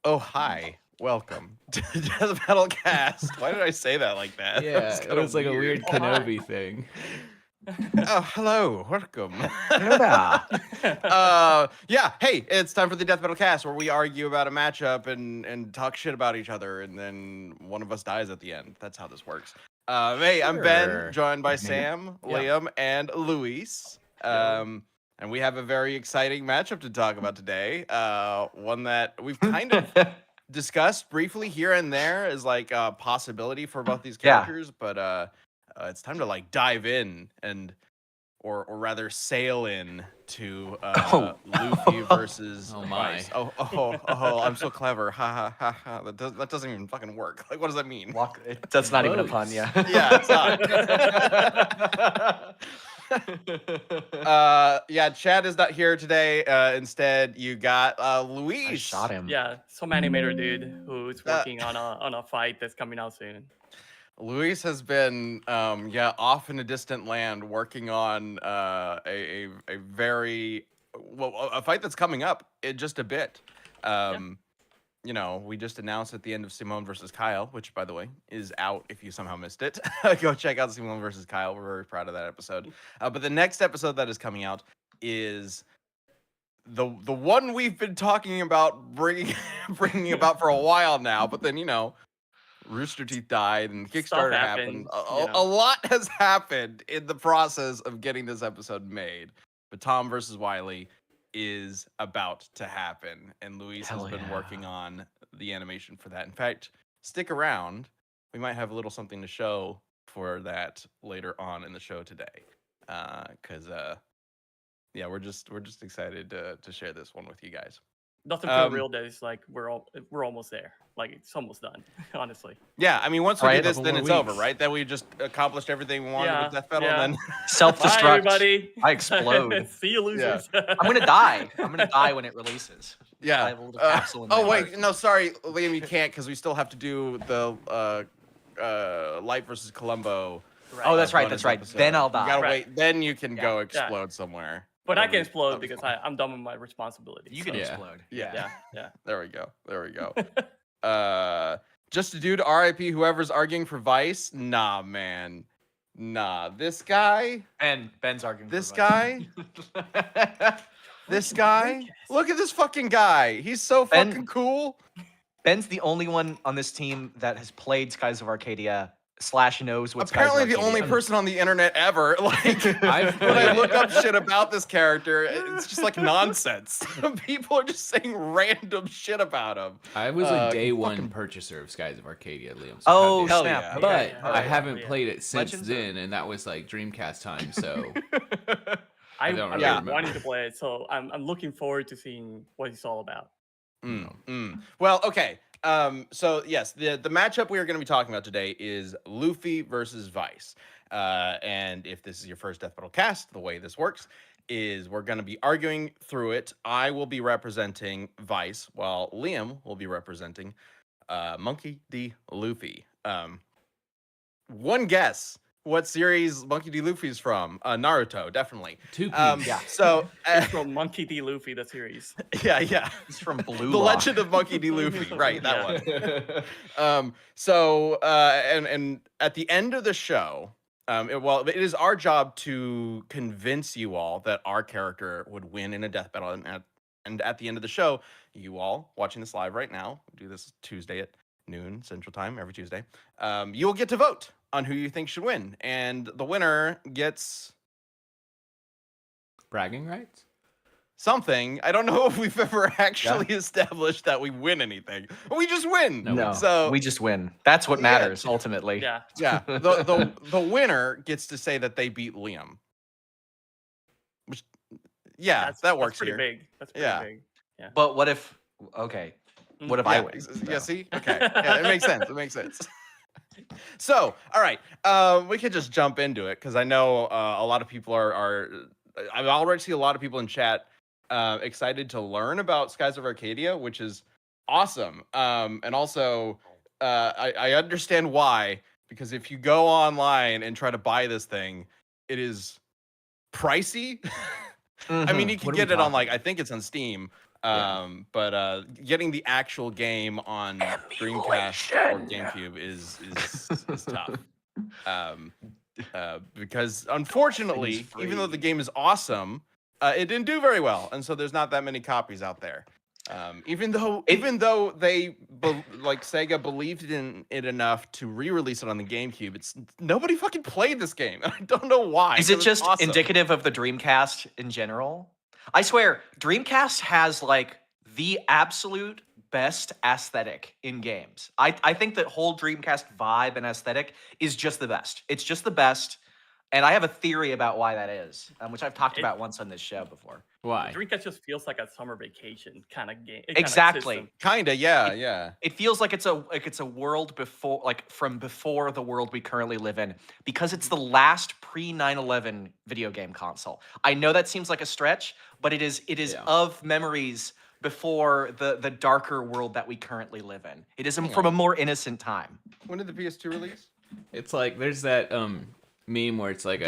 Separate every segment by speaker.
Speaker 1: Oh, hi. Welcome to the Death Metal Cast. Why did I say that like that?
Speaker 2: Yeah, it was like a weird
Speaker 3: Oh, hi.
Speaker 2: Kenobi thing.
Speaker 1: Oh, hello. Welcome.
Speaker 4: Hello there.
Speaker 1: Yeah, hey, it's time for the Death Metal Cast where we argue about a matchup and talk shit about each other, and then one of us dies at the end. That's how this works. Hey, I'm Ben,
Speaker 4: Sure.
Speaker 1: joined by Sam,
Speaker 3: Yeah.
Speaker 1: Liam, and Luis. And we have a very exciting matchup to talk about today. One that we've kind of discussed briefly here and there as like a possibility for both these
Speaker 4: Yeah.
Speaker 1: characters, but it's time to like dive in and or rather sail in to Luffy versus
Speaker 2: Oh my.
Speaker 1: Vyse. Oh, I'm so clever. Ha ha ha ha. That doesn't even fucking work. Like, what does that mean?
Speaker 4: That's not even a pun,
Speaker 2: Boats.
Speaker 4: yeah.
Speaker 1: Yeah, it's not. Yeah, Chad is not here today. Instead, you got Luis.
Speaker 4: I shot him.
Speaker 3: Yeah, some animator dude who's working on a fight that's coming out soon.
Speaker 1: Luis has been, off in a distant land working on a very a fight that's coming up in just a bit. You know, we just announced at the end of Simone versus Kyle, which by the way is out. If you somehow missed it, go check out Simone versus Kyle. We're very proud of that episode. But the next episode that is coming out is the one we've been talking about bringing about for a while now. But then Rooster Teeth died and Kickstarter happened. A lot has happened in the process of getting this episode made. But Tom versus Wiley is about to happen, and Luis has been working on the animation for that. In fact, stick around. We might have a little something to show for that later on in the show today. Because we're just excited to share this one with you guys.
Speaker 3: Doesn't feel real that it's like we're almost there. Like it's almost done, honestly.
Speaker 1: Yeah, I mean, once we do this,
Speaker 2: Couple
Speaker 1: then
Speaker 2: more
Speaker 1: it's
Speaker 2: weeks.
Speaker 1: over, right? Then we just accomplished everything we wanted with Death Metal,
Speaker 3: yeah.
Speaker 1: and then
Speaker 3: Bye,
Speaker 4: Self-destruct.
Speaker 3: everybody.
Speaker 4: I explode.
Speaker 3: See you, losers.
Speaker 4: I'm gonna die. I'm gonna die when it releases. I
Speaker 1: yeah.
Speaker 4: have a little capsule in my
Speaker 1: Oh wait,
Speaker 4: heart.
Speaker 1: no, sorry, Liam, you can't because we still have to do the Light versus Columbo.
Speaker 4: Oh, that's right.
Speaker 1: bonus
Speaker 4: That's right.
Speaker 1: episode.
Speaker 4: Then I'll
Speaker 1: You
Speaker 4: die.
Speaker 1: gotta
Speaker 3: Right.
Speaker 1: wait. Then you can go
Speaker 4: Yeah.
Speaker 1: explode somewhere.
Speaker 3: But I
Speaker 1: That'll
Speaker 3: can
Speaker 1: be-
Speaker 3: explode
Speaker 1: that'll be
Speaker 3: because
Speaker 1: fun.
Speaker 3: I'm done with my responsibilities.
Speaker 4: You can
Speaker 2: Yeah.
Speaker 4: explode.
Speaker 1: Yeah.
Speaker 3: Yeah.
Speaker 1: There we go. Just a dude, RIP whoever's arguing for Vice. Nah, man. Nah. This guy.
Speaker 4: Ben's arguing.
Speaker 1: This
Speaker 4: for
Speaker 1: guy.
Speaker 4: Vice.
Speaker 1: This guy. Look at this fucking guy. He's so
Speaker 4: Ben-
Speaker 1: fucking cool.
Speaker 4: Ben's the only one on this team that has played Skies of Arcadia / knows what.
Speaker 1: Apparently
Speaker 4: Skies
Speaker 1: the
Speaker 4: of
Speaker 1: only
Speaker 4: Arcadia
Speaker 1: person on the internet ever. Like
Speaker 2: I've
Speaker 1: when I
Speaker 2: played-
Speaker 1: look up shit about this character, it's just like nonsense. People are just saying random shit about him.
Speaker 2: I was a day
Speaker 1: fucking-
Speaker 2: one purchaser of Skies of Arcadia, Liam. So
Speaker 4: Oh,
Speaker 2: how did-
Speaker 1: hell
Speaker 4: snap.
Speaker 1: yeah.
Speaker 4: Okay.
Speaker 2: but
Speaker 3: Yeah.
Speaker 2: I
Speaker 4: Yeah.
Speaker 2: haven't
Speaker 3: Yeah.
Speaker 2: played it since
Speaker 4: Legends
Speaker 2: then, and that was like Dreamcast time. So
Speaker 3: I
Speaker 2: don't
Speaker 3: I'm
Speaker 2: really
Speaker 3: really
Speaker 2: remember.
Speaker 3: wanting to play it, so I'm looking forward to seeing what it's all about.
Speaker 1: Well, okay. So yes, the matchup we are going to be talking about today is Luffy versus Vyse. And if this is your first Death Metal Cast, the way this works is we're going to be arguing through it. I will be representing Vyse, while Liam will be representing Monkey D. Luffy. One guess what series Monkey D. Luffy is from? Naruto, definitely.
Speaker 2: two P's.
Speaker 4: Yeah.
Speaker 1: So
Speaker 3: It's from Monkey D. Luffy, the series.
Speaker 1: yeah.
Speaker 4: He's from Blue
Speaker 1: The
Speaker 4: Lock.
Speaker 1: Legend of Monkey D. Luffy, right? That
Speaker 3: Yeah.
Speaker 1: one. And at the end of the show, it is our job to convince you all that our character would win in a death battle, and at the end of the show, you all watching this live right now, we do this Tuesday at noon Central Time every Tuesday. You will get to vote on who you think should win, and the winner gets
Speaker 2: Bragging rights.
Speaker 1: something. I don't know if we've ever actually established that we win anything. We just win.
Speaker 4: No,
Speaker 1: So
Speaker 4: we just win. That's what
Speaker 1: Yeah.
Speaker 4: matters ultimately.
Speaker 3: Yeah.
Speaker 1: yeah, the winner gets to say that they beat Liam. Which that works
Speaker 3: That's pretty
Speaker 1: here.
Speaker 3: big. That's pretty
Speaker 1: Yeah.
Speaker 3: big.
Speaker 4: But what if? Okay. What if I win?
Speaker 1: Yeah,
Speaker 4: though?
Speaker 1: see? Okay. Yeah, it makes sense. It makes sense. So, all right. We could just jump into it because I know a lot of people are I've already seen a lot of people in chat excited to learn about Skies of Arcadia, which is awesome. And also, I understand why, because if you go online and try to buy this thing, it is pricey. I mean, you can
Speaker 2: What are we
Speaker 1: get it on
Speaker 2: talking?
Speaker 1: like, I think it's on Steam. But getting the actual game on Dreamcast or GameCube is tough. Because unfortunately, even though the game is awesome, it didn't do very well, and so there's not that many copies out there. Even though they like Sega believed in it enough to re-release it on the GameCube, it's nobody fucking played this game. I don't know why.
Speaker 4: Is it just indicative of the Dreamcast in general? I swear, Dreamcast has like the absolute best aesthetic in games. I think that whole Dreamcast vibe and aesthetic is just the best. It's just the best. And I have a theory about why that is, which I've talked about once on this show before.
Speaker 2: Why?
Speaker 3: Dreamcast just feels like a summer vacation kind of game.
Speaker 4: Exactly.
Speaker 1: Kinda, yeah.
Speaker 4: It feels like it's a world before, like from before the world we currently live in, because it's the last pre 9/11 video game console. I know that seems like a stretch, but it is of memories before the darker world that we currently live in. It is from a more innocent time.
Speaker 1: When did the PS2 release?
Speaker 2: It's like there's that meme where it's like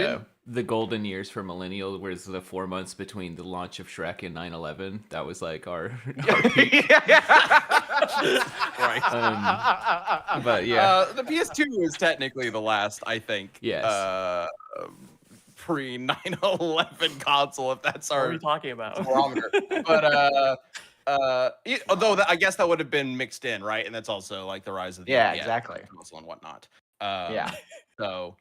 Speaker 2: the golden years for millennial, where it's the 4 months between the launch of Shrek and 9/11. That was like our peak.
Speaker 1: Right.
Speaker 2: But yeah,
Speaker 1: the PS2 is technically the last, I think.
Speaker 2: Yes.
Speaker 1: Pre 9/11 console, if that's
Speaker 3: What
Speaker 1: our
Speaker 3: are we talking about?
Speaker 1: barometer. But although I guess that would have been mixed in, right? And that's also like the rise of the
Speaker 4: exactly
Speaker 1: console and whatnot. So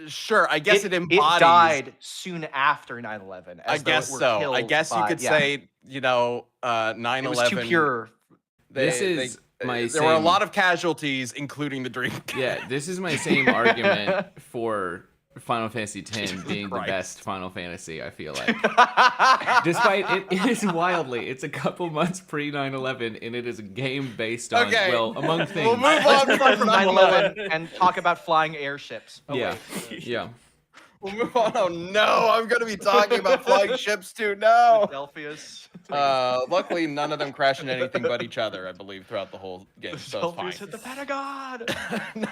Speaker 1: sure, I guess it embodies.
Speaker 4: It died soon after 9/11.
Speaker 1: I guess so. I guess you could say, 9/11.
Speaker 4: It was too pure.
Speaker 1: There were a lot of casualties, including the Dreamcast.
Speaker 2: Yeah, this is my same argument for Final Fantasy X being the best Final Fantasy, I feel like. Despite it is wildly, it's a couple months pre 9/11, and it is a game based on, among things.
Speaker 1: We'll move on
Speaker 4: from 9/11 and talk about flying airships.
Speaker 2: Yeah.
Speaker 1: We'll move on. Oh no, I'm going to be talking about flying ships too. No.
Speaker 4: Philadelphia's.
Speaker 1: Luckily, none of them crashed into anything but each other, I believe, throughout the whole game. So it's fine.
Speaker 4: hit the Pentagon.
Speaker 1: No.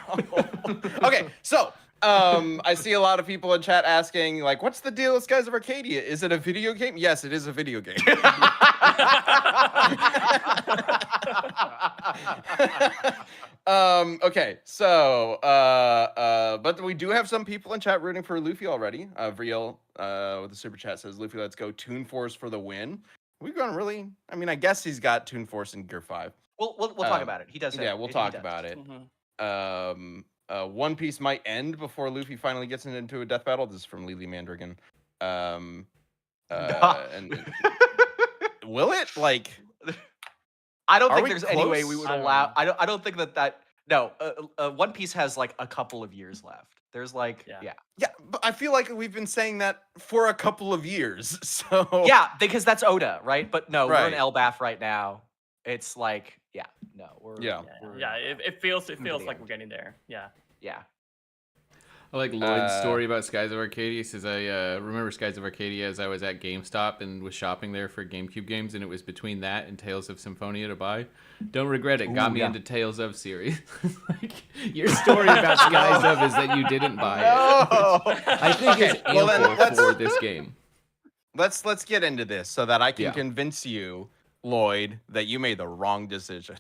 Speaker 1: Okay, so I see a lot of people in chat asking, like, what's the deal with Skies of Arcadia? Is it a video game? Yes, it is a video game. Okay, so but we do have some people in chat rooting for Luffy already. Vriel with the super chat says, Luffy, let's go. Toon Force for the win. We've gone really, I mean, I guess he's got Toon Force in Gear 5.
Speaker 4: We'll talk about it. He does.
Speaker 1: Yeah, we'll talk about it. One Piece might end before Luffy finally gets into a death battle. This is from Lily Mandragon. And will it? Like,
Speaker 4: I don't think there's any way we would allow. I don't think that. No, One Piece has like a couple of years left. There's like, yeah,
Speaker 1: but I feel like we've been saying that for a couple of years. So
Speaker 4: yeah, because that's Oda, right? But no, we're in Elbaf right now. It's like,
Speaker 3: it feels like we're getting there. Yeah.
Speaker 2: I like Lloyd's story about Skies of Arcadia. He says, I remember Skies of Arcadia as I was at GameStop and was shopping there for GameCube games, and it was between that and Tales of Symphonia to buy. Don't regret it. Got me into Tales of series. Like, your story about Skies of is that you didn't buy it. I think it's ample for this game.
Speaker 1: Let's get into this so that I can convince you, Lloyd, that you made the wrong decision.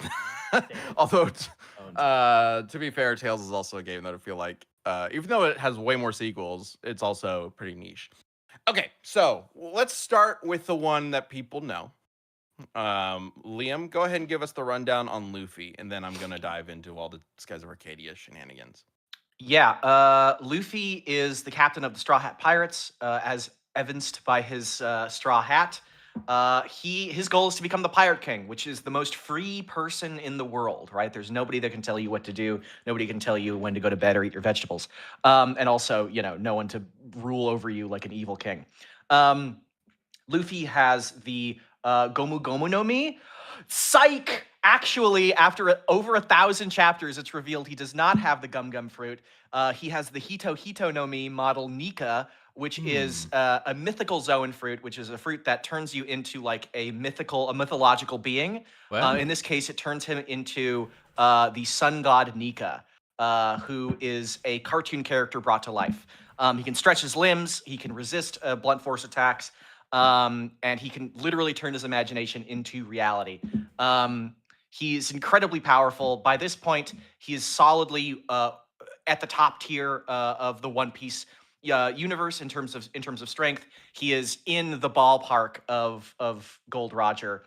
Speaker 1: Although, to be fair, Tales is also a game that I feel like, even though it has way more sequels, it's also pretty niche. Okay, so let's start with the one that people know. Liam, go ahead and give us the rundown on Luffy, and then I'm going to dive into all the Skies of Arcadia shenanigans.
Speaker 4: Yeah, Luffy is the captain of the Straw Hat Pirates, as evidenced by his straw hat. His goal is to become the Pirate King, which is the most free person in the world, right? There's nobody that can tell you what to do. Nobody can tell you when to go to bed or eat your vegetables. And also, no one to rule over you like an evil king. Luffy has the Gomu Gomu no Mi. Psych! Actually, after over 1,000 chapters, it's revealed he does not have the Gum Gum fruit. He has the Hito Hito no Mi model Nika, which is a mythical Zoan fruit, which is a fruit that turns you into like a mythological being. In this case, it turns him into the sun god Nika, who is a cartoon character brought to life. He can stretch his limbs. He can resist blunt force attacks. and he can literally turn his imagination into reality. He's incredibly powerful. By this point, he is solidly at the top tier of the One Piece universe in terms of strength. He is in the ballpark of Gold Roger.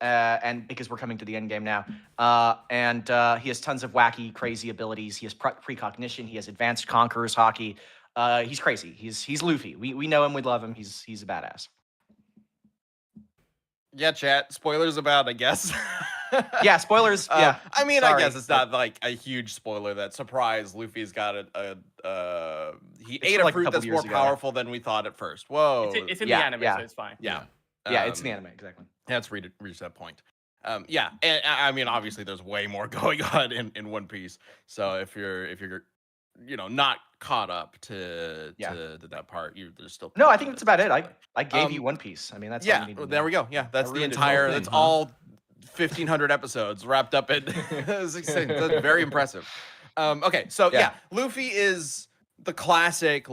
Speaker 4: And because we're coming to the end game now, and he has tons of wacky, crazy abilities. He has precognition. He has advanced Conqueror's hockey. He's crazy. He's Luffy. We know him. We love him. He's a badass.
Speaker 1: Yeah, chat. Spoilers about, I guess.
Speaker 4: Yeah, spoilers. Yeah.
Speaker 1: I mean,
Speaker 4: Sorry,
Speaker 1: I guess it's not like a huge spoiler that surprise Luffy's got he ate a
Speaker 4: like a
Speaker 1: fruit
Speaker 4: couple
Speaker 1: that's more
Speaker 4: years ago.
Speaker 1: powerful than we thought at first. Whoa.
Speaker 3: It's in
Speaker 4: Yeah,
Speaker 3: the anime,
Speaker 4: yeah.
Speaker 3: so it's fine.
Speaker 1: yeah.
Speaker 4: Yeah, it's the anime, exactly.
Speaker 1: Let's reach that point. Yeah, and I mean, obviously, there's way more going on in One Piece. So if you're not caught up to that part, there's still
Speaker 4: No, I think that's about it. I gave you One Piece. I mean, that's all you
Speaker 1: yeah.
Speaker 4: need to
Speaker 1: There
Speaker 4: know.
Speaker 1: we go. Yeah, that's the
Speaker 2: ruined the whole
Speaker 1: entire.
Speaker 2: thing,
Speaker 1: That's
Speaker 2: huh?
Speaker 1: all 1,500 episodes wrapped up in. That's very impressive. Okay, so yeah, Luffy is the classic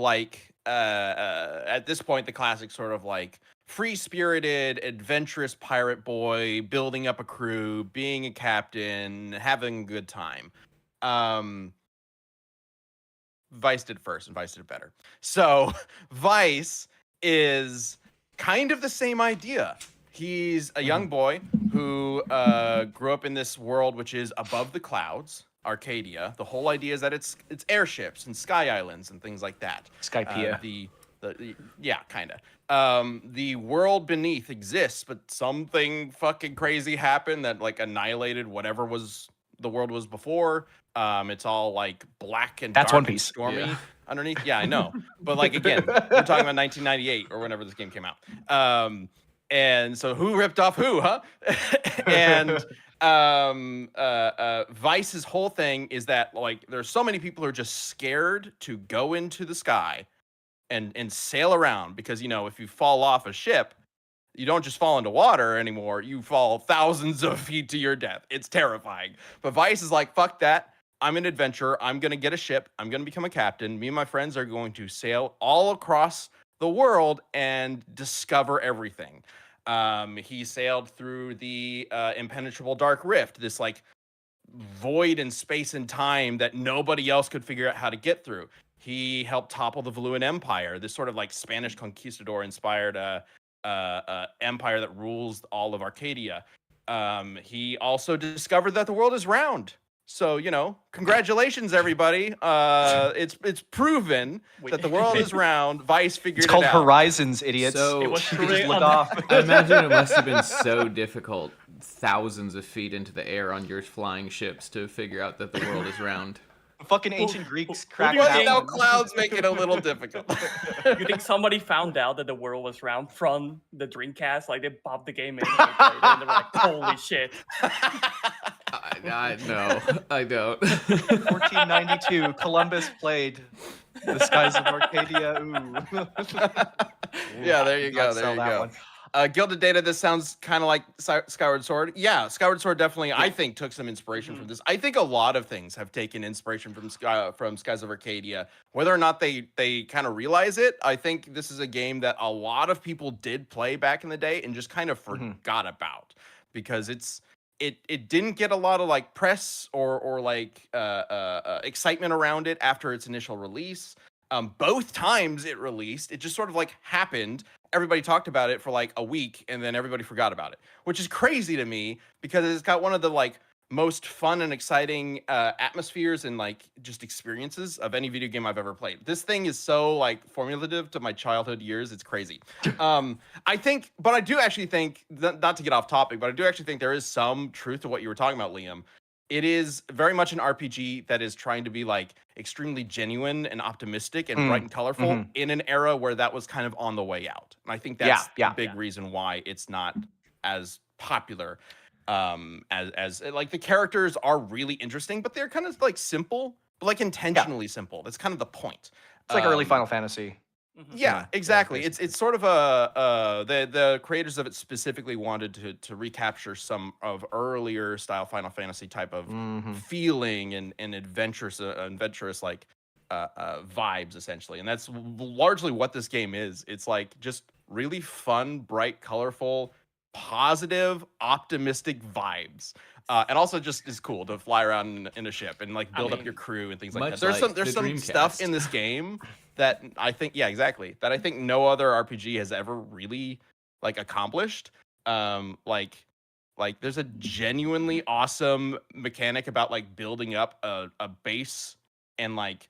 Speaker 1: at this point the classic sort of like free-spirited, adventurous pirate boy, building up a crew, being a captain, having a good time. Vyse did first, and Vyse did it better. So Vyse is kind of the same idea. He's a young boy who grew up in this world which is above the clouds, Arcadia. The whole idea is that it's airships and sky islands and things like that.
Speaker 4: Skypiea.
Speaker 1: Yeah, kind of. The world beneath exists, but something fucking crazy happened that like annihilated whatever the world was before. It's all like black and
Speaker 4: That's
Speaker 1: dark
Speaker 4: One
Speaker 1: and
Speaker 4: Piece.
Speaker 1: stormy underneath. Yeah, I know. But like again, we're talking about 1998 or whenever this game came out. And so who ripped off who, huh? And Vyse's whole thing is that like there's so many people who are just scared to go into the sky and sail around because if you fall off a ship, you don't just fall into water anymore. You fall thousands of feet to your death. It's terrifying. But Vyse is like, fuck that. I'm an adventurer. I'm going to get a ship. I'm going to become a captain. Me and my friends are going to sail all across the world and discover everything. He sailed through the impenetrable dark rift, this like void in space and time that nobody else could figure out how to get through. He helped topple the Valuan Empire, this sort of like Spanish conquistador inspired empire that rules all of Arcadia. He also discovered that the world is round. So, congratulations, everybody. It's proven that the world is round. Vyse figured
Speaker 4: It's called
Speaker 1: it out.
Speaker 4: Horizons, idiots.
Speaker 2: So
Speaker 3: It was
Speaker 4: You can just
Speaker 3: really
Speaker 4: look off.
Speaker 2: I imagine it must have been so difficult, thousands of feet into the air on your flying ships, to figure out that the world is round.
Speaker 4: Fucking ancient Greeks
Speaker 3: who
Speaker 4: cracked
Speaker 3: do you
Speaker 4: that
Speaker 3: think-
Speaker 1: Now
Speaker 4: one.
Speaker 1: clouds make it a little difficult.
Speaker 3: You think somebody found out that the world was round from the Dreamcast? Like they popped the game in and they played it, and they were like, "Holy shit!"
Speaker 2: No, I don't.
Speaker 4: 1492, Columbus played the skies of Arcadia. Ooh.
Speaker 1: Yeah, there you
Speaker 4: Not
Speaker 1: go. There
Speaker 4: sell
Speaker 1: you
Speaker 4: that
Speaker 1: go.
Speaker 4: one.
Speaker 1: Gilded Data, this sounds kind of like Skyward Sword. Yeah, Skyward Sword definitely, I think, took some inspiration from this. I think a lot of things have taken inspiration from Skies of Arcadia. Whether or not they kind of realize it, I think this is a game that a lot of people did play back in the day and just kind of forgot about because it didn't get a lot of like press or like excitement around it after its initial release. Both times it released, it just sort of like happened. Everybody talked about it for like a week and then everybody forgot about it, which is crazy to me because it's got one of the like most fun and exciting atmospheres and like just experiences of any video game I've ever played. This thing is so like formulative to my childhood years. It's crazy. I do actually think, not to get off topic, but I do actually think there is some truth to what you were talking about, Liam. It is very much an RPG that is trying to be like extremely genuine and optimistic and bright and colorful in an era where that was kind of on the way out. And I think that's the big reason why it's not as popular as like the characters are really interesting, but they're kind of like simple, but like intentionally simple. That's kind of the point.
Speaker 4: It's like early Final Fantasy.
Speaker 1: Yeah, exactly. It's sort of the creators of it specifically wanted to recapture some of earlier style Final Fantasy type of feeling and adventurous like vibes essentially, and that's largely what this game is. It's like just really fun, bright, colorful, positive, optimistic vibes. And also just is cool to fly around in a ship and like build up your
Speaker 3: mean,
Speaker 1: crew and things like that.
Speaker 2: much
Speaker 1: There's
Speaker 2: like
Speaker 1: there's
Speaker 2: the
Speaker 1: some stuff in
Speaker 2: Dreamcast.
Speaker 1: this game that I think, yeah, exactly, that I think no other RPG has ever really like accomplished. Like there's a genuinely awesome mechanic about like building up a base and like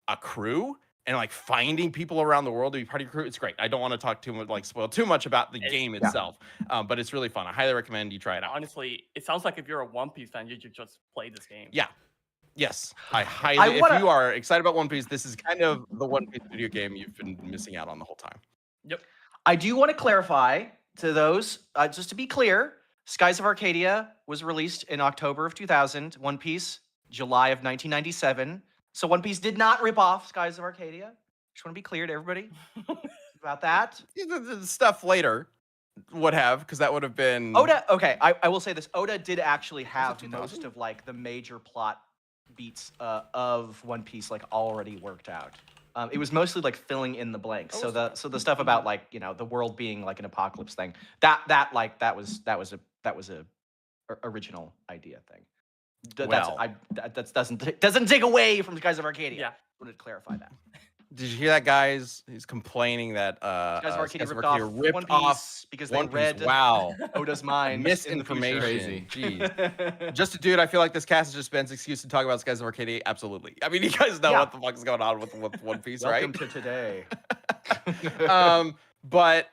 Speaker 1: a crew and like finding people around the world to be part of your crew. It's great. I don't want to talk too much, like spoil too much about the
Speaker 3: It's-
Speaker 1: game itself, but it's really fun. I highly recommend you try it out.
Speaker 3: honestly, it sounds like if you're a One Piece fan, you should just play this game.
Speaker 1: Yeah. Yes, I highly.
Speaker 4: wanna-
Speaker 1: If you are excited about One Piece, this is kind of the One Piece video game you've been missing out on the whole time.
Speaker 3: Yep.
Speaker 4: I do want to clarify to those, just to be clear, Skies of Arcadia was released in October of 2000. One Piece, July of 1997. So One Piece did not rip off Skies of Arcadia. Just want to be clear to everybody about that.
Speaker 1: Yeah, the stuff later would have, because that would have been
Speaker 4: Oda, okay, I will say this. Oda did actually have
Speaker 1: 2000?
Speaker 4: most of like the major plot beats of One Piece like already worked out. It was mostly like filling in the blanks. So the stuff about like, you know, the world being like an apocalypse thing, that was a original idea thing.
Speaker 1: Well.
Speaker 4: That doesn't take away from Skies of Arcadia.
Speaker 3: Yeah.
Speaker 4: I wanted to clarify that.
Speaker 1: Did you hear that, guys? He's complaining that
Speaker 4: Skies of Arcadia
Speaker 1: Skies of
Speaker 4: ripped
Speaker 1: Arcadia
Speaker 4: off
Speaker 1: ripped
Speaker 4: One
Speaker 1: off
Speaker 4: Piece because
Speaker 1: One
Speaker 4: they
Speaker 1: Piece.
Speaker 4: read
Speaker 1: Wow.
Speaker 4: Oda's mind.
Speaker 1: Misinformation.
Speaker 2: Crazy.
Speaker 1: Jeez. Just a dude, I feel like this cast is just Ben's excuse to talk about Skies of Arcadia. Absolutely. I mean, you guys know
Speaker 4: Yeah.
Speaker 1: what the fuck is going on with One Piece,
Speaker 4: Welcome
Speaker 1: right?
Speaker 4: to today.
Speaker 1: But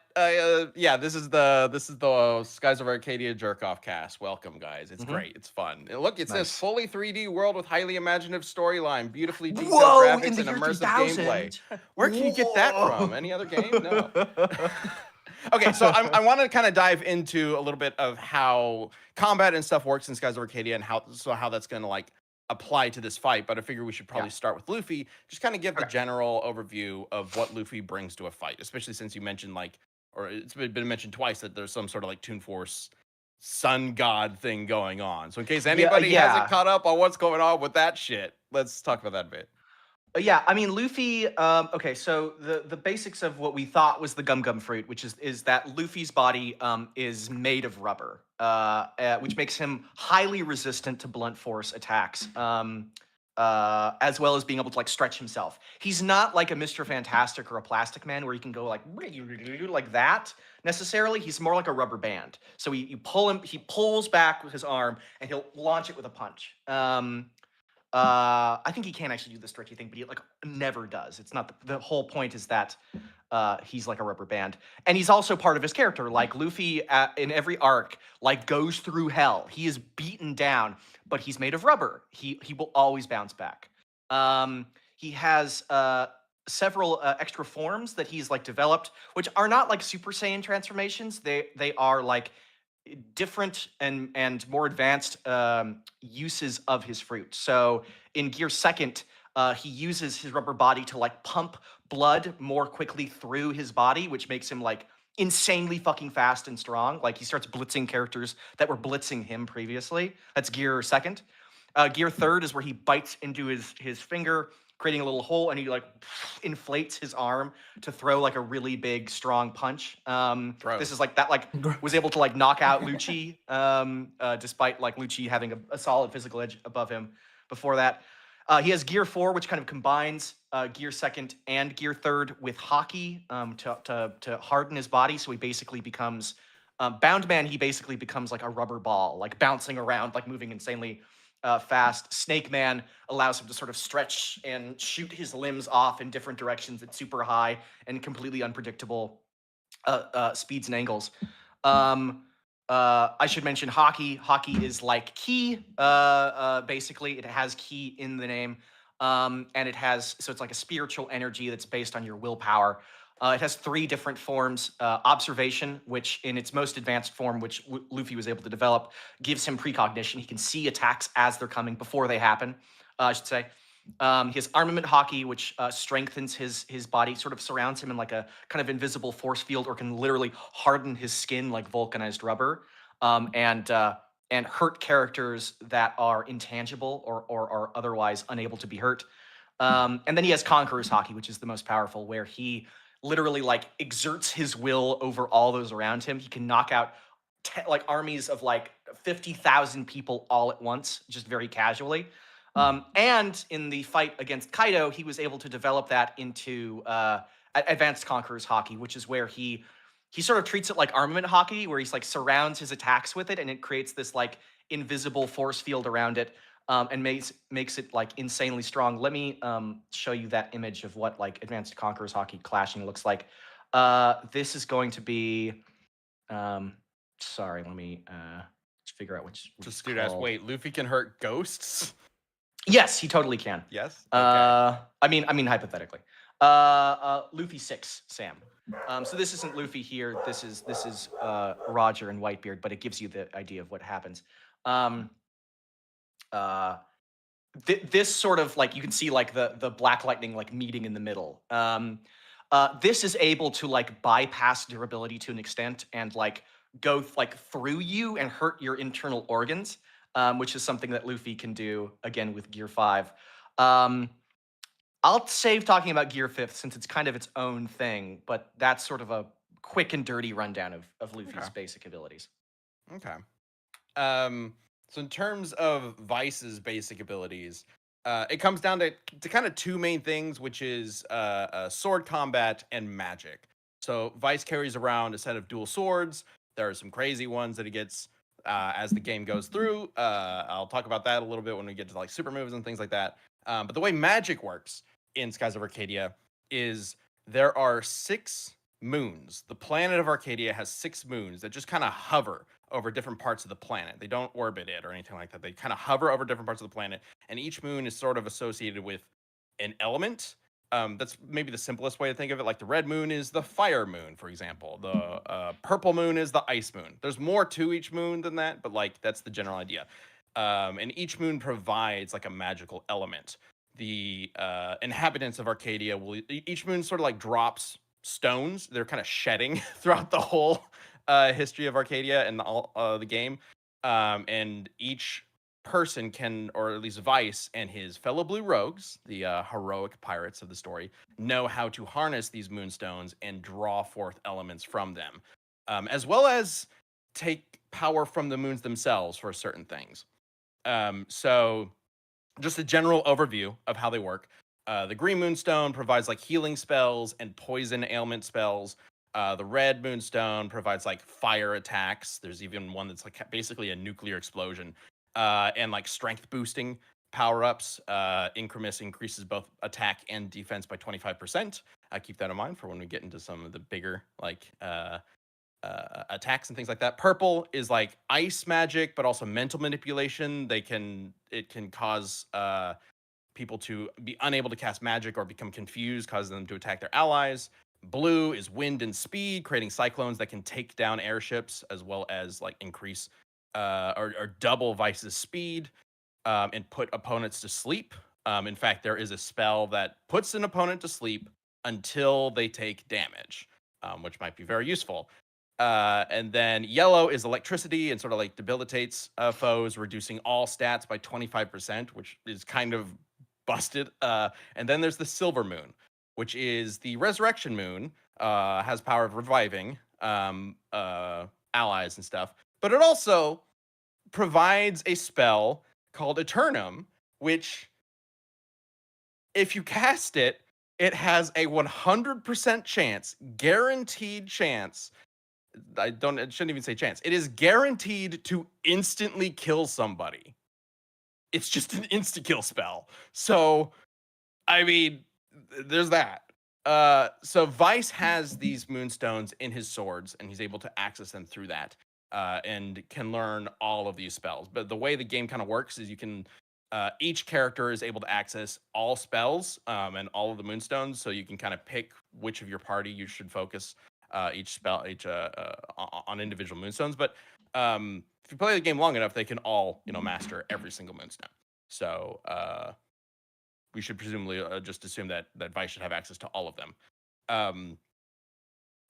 Speaker 1: yeah, this is the Skies of Arcadia jerk off cast. Welcome, guys. It's
Speaker 4: Mhm.
Speaker 1: great. It's fun. And look, it says
Speaker 4: Nice.
Speaker 1: fully 3D world with highly imaginative storyline, beautifully detailed
Speaker 4: Whoa,
Speaker 1: graphics,
Speaker 4: in the
Speaker 1: and
Speaker 4: year
Speaker 1: immersive
Speaker 4: 3000.
Speaker 1: gameplay. Where can you get that from?
Speaker 4: Whoa.
Speaker 1: Any other game? No. Okay, so I want to kind of dive into a little bit of how combat and stuff works in Skies of Arcadia and how that's going to like apply to this fight. But I figure we should probably start with Luffy. Just kind of give the general overview of what Luffy brings to a fight, especially since you mentioned like, or it's been mentioned twice that there's some sort of like Toon Force sun god thing going on. So in case anybody hasn't caught up on what's going on with that shit, let's talk about that a bit.
Speaker 4: Yeah, I mean Luffy. Okay, so the basics of what we thought was the Gum Gum fruit, which is that Luffy's body is made of rubber, which makes him highly resistant to blunt force attacks, as well as being able to like stretch himself. He's not like a Mr. Fantastic or a Plastic Man where he can go like that necessarily. He's more like a rubber band. So you pull him, he pulls back with his arm, and he'll launch it with a punch. I think he can actually do the stretchy thing, but he like never does. It's not the whole point is that he's like a rubber band, and he's also part of his character. Like Luffy in every arc, like goes through hell. He is beaten down, but he's made of rubber. He will always bounce back. He has several extra forms that he's like developed, which are not like Super Saiyan transformations. They are like different and more advanced uses of his fruit. So in Gear Second, he uses his rubber body to like pump blood more quickly through his body, which makes him like insanely fucking fast and strong. Like he starts blitzing characters that were blitzing him previously. That's Gear Second. Gear Third is where he bites into his finger, creating a little hole, and he like inflates his arm to throw like a really big, strong punch. This is like that like was able to like knock out Lucci, despite like Lucci having a solid physical edge above him before that. He has Gear 4, which kind of combines Gear Second and Gear Third with hockey to harden his body. So he basically becomes Bound Man. He basically becomes like a rubber ball, like bouncing around, like moving insanely fast. Snake Man allows him to sort of stretch and shoot his limbs off in different directions at super high and completely unpredictable speeds and angles. I should mention hockey. Hockey is like ki. Basically, it has ki in the name, and it has so it's like a spiritual energy that's based on your willpower. It has 3 different forms. Observation, which in its most advanced form, which Luffy was able to develop, gives him precognition. He can see attacks as they're coming before they happen, I should say. He has armament hockey, which strengthens his body, sort of surrounds him in like a kind of invisible force field, or can literally harden his skin like vulcanized rubber, and hurt characters that are intangible or are otherwise unable to be hurt. And then he has Conqueror's hockey, which is the most powerful, where he literally like exerts his will over all those around him. He can knock out like armies of like 50,000 people all at once, just very casually. And in the fight against Kaido, he was able to develop that into advanced conquerors hockey, which is where he sort of treats it like armament hockey, where he's like surrounds his attacks with it, and it creates this like invisible force field around it, and makes it like insanely strong. Let me show you that image of what like advanced conquerors hockey clashing looks like. This is going to be. Sorry, let me figure out which.
Speaker 1: Just dude, ask. Wait, Luffy can hurt ghosts?
Speaker 4: Yes, he totally can.
Speaker 1: Yes. Okay.
Speaker 4: I mean, hypothetically. Luffy 6, Sam. So this isn't Luffy here. This is Roger and Whitebeard, but it gives you the idea of what happens. This sort of like you can see like the Black Lightning like meeting in the middle. This is able to like bypass durability to an extent and like go like through you and hurt your internal organs, which is something that Luffy can do again with Gear 5. I'll save talking about Gear 5th since it's kind of its own thing, but that's sort of a quick and dirty rundown of Luffy's basic abilities.
Speaker 1: Okay. So in terms of Vyse's basic abilities, it comes down to kind of two main things, which is sword combat and magic. So Vyse carries around a set of dual swords. There are some crazy ones that he gets as the game goes through. I'll talk about that a little bit when we get to like super moves and things like that. But the way magic works in Skies of Arcadia is there are 6 moons. The planet of Arcadia has 6 moons that just kind of hover over different parts of the planet. They don't orbit it or anything like that. They kind of hover over different parts of the planet, and each moon is sort of associated with an element. That's maybe the simplest way to think of it. Like the red moon is the fire moon, for example. The purple moon is the ice moon. There's more to each moon than that, but like that's the general idea. And each moon provides like a magical element. The inhabitants of Arcadia will each moon sort of like drops stones. They're kind of shedding throughout the whole history of Arcadia and all the game. And each person can, or at least Vyse and his fellow blue rogues, the heroic pirates of the story, know how to harness these moonstones and draw forth elements from them, as well as take power from the moons themselves for certain things. So just a general overview of how they work. The green moonstone provides like healing spells and poison ailment spells. The red moonstone provides like fire attacks. There's even one that's like basically a nuclear explosion. And like strength boosting power-ups. Increases both attack and defense by 25%. Keep that in mind for when we get into some of the bigger like attacks and things like that. Purple is like ice magic, but also mental manipulation. It can cause people to be unable to cast magic or become confused, causing them to attack their allies. Blue is wind and speed, creating cyclones that can take down airships, as well as like increase or double Vyse's speed, and put opponents to sleep. In fact, there is a spell that puts an opponent to sleep until they take damage, which might be very useful. And then yellow is electricity and sort of like debilitates foes, reducing all stats by 25%, which is kind of busted. And then there's the silver moon, which is the resurrection moon, has power of reviving allies and stuff. But it also provides a spell called Eternum, which if you cast it, it has a 100% chance, guaranteed chance. It shouldn't even say chance. It is guaranteed to instantly kill somebody. It's just an insta-kill spell. So, I mean, there's that. So Vyse has these moonstones in his swords, and he's able to access them through that, and can learn all of these spells. But the way the game kind of works is you can, each character is able to access all spells and all of the moonstones, so you can kind of pick which of your party you should focus each spell, on individual moonstones. But if you play the game long enough, they can all, master every single moonstone. So we should presumably just assume that Vyse should have access to all of them.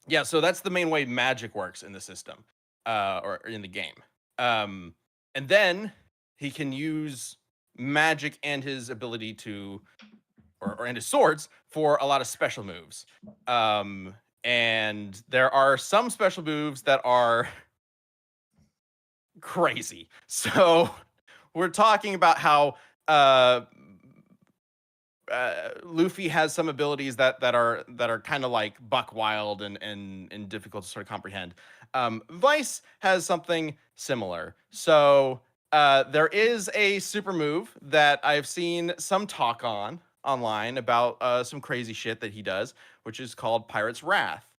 Speaker 1: Yeah, so that's the main way magic works in the system, or in the game. And then he can use magic and his ability to and his swords for a lot of special moves. And there are some special moves that are crazy. So we're talking about how Luffy has some abilities that are kind of like buck wild and difficult to sort of comprehend. Vyse has something similar. So there is a super move that I've seen some talk online about some crazy shit that he does, which is called Pirate's Wrath.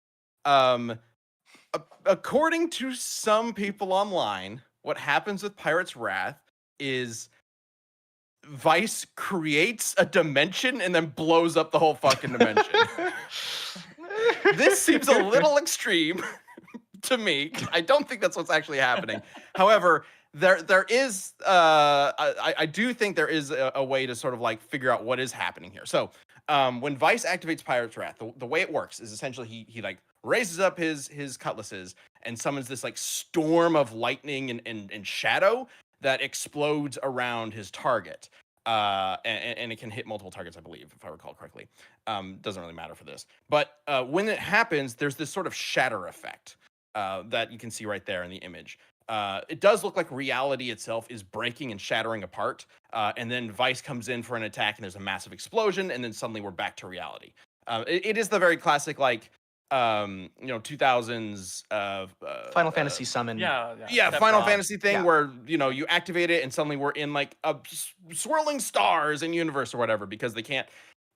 Speaker 1: According to some people online, what happens with Pirate's Wrath is Vyse creates a dimension and then blows up the whole fucking dimension. This seems a little extreme to me. I don't think that's what's actually happening. However, there is I do think there is a way to sort of like figure out what is happening here. So when Vyse activates Pirate's Wrath, the way it works is essentially he like raises up his cutlasses and summons this like storm of lightning and shadow that explodes around his target. And it can hit multiple targets, I believe, if I recall correctly. Doesn't really matter for this. But when it happens, there's this sort of shatter effect that you can see right there in the image. It does look like reality itself is breaking and shattering apart. And then Vyse comes in for an attack and there's a massive explosion. And then suddenly we're back to reality. It is the very classic, like, 2000s
Speaker 4: Final Fantasy summon.
Speaker 1: Yeah, Final Fantasy thing where you activate it and suddenly we're in like a swirling stars in universe or whatever, because they can't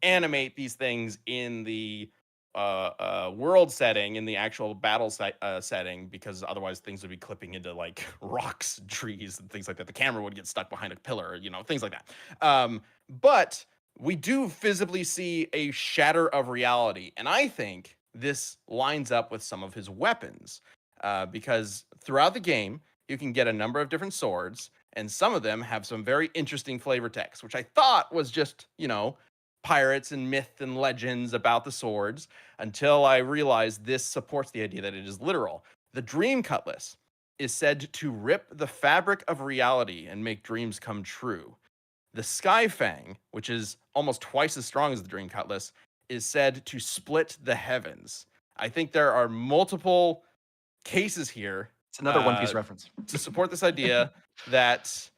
Speaker 1: animate these things in the world setting, in the actual battle setting, because otherwise things would be clipping into like rocks, trees, and things like that. The camera would get stuck behind a pillar, things like that. But we do visibly see a shatter of reality, and I think this lines up with some of his weapons, because throughout the game, you can get a number of different swords, and some of them have some very interesting flavor text, which I thought was just, pirates and myth and legends about the swords, until I realized this supports the idea that it is literal. The Dream Cutlass is said to rip the fabric of reality and make dreams come true. The Sky Fang, which is almost twice as strong as the Dream Cutlass, is said to split the heavens. I think there are multiple cases here.
Speaker 4: It's another One Piece reference
Speaker 1: to support this idea that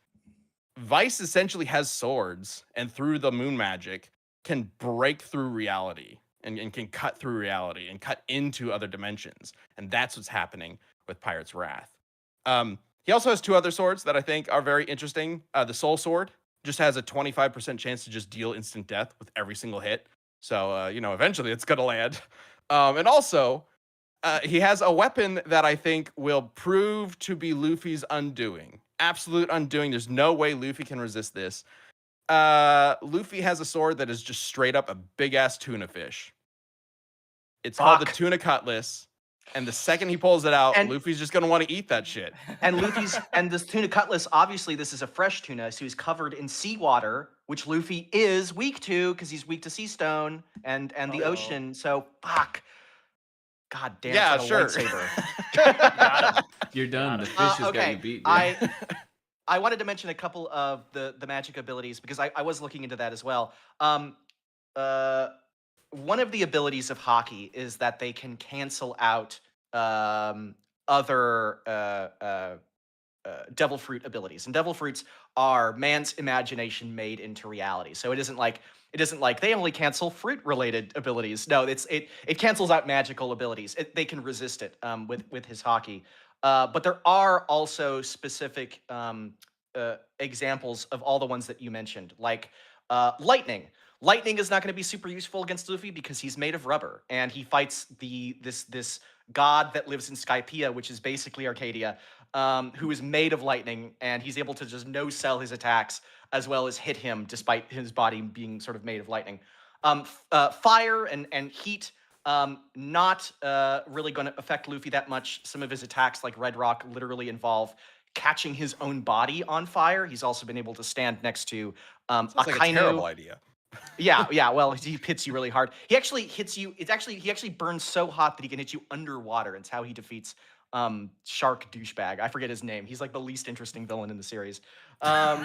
Speaker 1: Vyse essentially has swords, and through the moon magic can break through reality and can cut through reality and cut into other dimensions. And that's what's happening with Pirate's Wrath. He also has two other swords that I think are very interesting. The Soul Sword just has a 25% chance to just deal instant death with every single hit. So, eventually it's going to land. And also, he has a weapon that I think will prove to be Luffy's undoing. Absolute undoing. There's no way Luffy can resist this. Luffy has a sword that is just straight up a big-ass tuna fish. It's called the Tuna Cutlass. And the second he pulls it out, Luffy's just going to want to eat that shit.
Speaker 4: And this Tuna Cutlass, obviously this is a fresh tuna, so he's covered in seawater, which Luffy is weak to, because he's weak to sea stone and the ocean. So, fuck. God damn,
Speaker 1: yeah, sure.
Speaker 4: Lightsaber.
Speaker 2: You're done. The fish has got you beat.
Speaker 4: Yeah. I wanted to mention a couple of the magic abilities, because I was looking into that as well. One of the abilities of hockey is that they can cancel out other devil fruit abilities, and devil fruits are man's imagination made into reality. So it isn't like they only cancel fruit related abilities. No, it cancels out magical abilities. They can resist it with his hockey. But there are also specific examples of all the ones that you mentioned, like lightning. Lightning is not going to be super useful against Luffy because he's made of rubber, and he fights this god that lives in Skypiea, which is basically Arcadia, who is made of lightning, and he's able to just no-sell his attacks as well as hit him despite his body being sort of made of lightning. Fire and heat, not really going to affect Luffy that much. Some of his attacks, like Red Rock, literally involve catching his own body on fire. He's also been able to stand next to
Speaker 1: Sounds like a terrible idea.
Speaker 4: Yeah. Well, he hits you really hard. He actually hits you. He actually burns so hot that he can hit you underwater. It's how he defeats Shark Douchebag. I forget his name. He's like the least interesting villain in the series. Not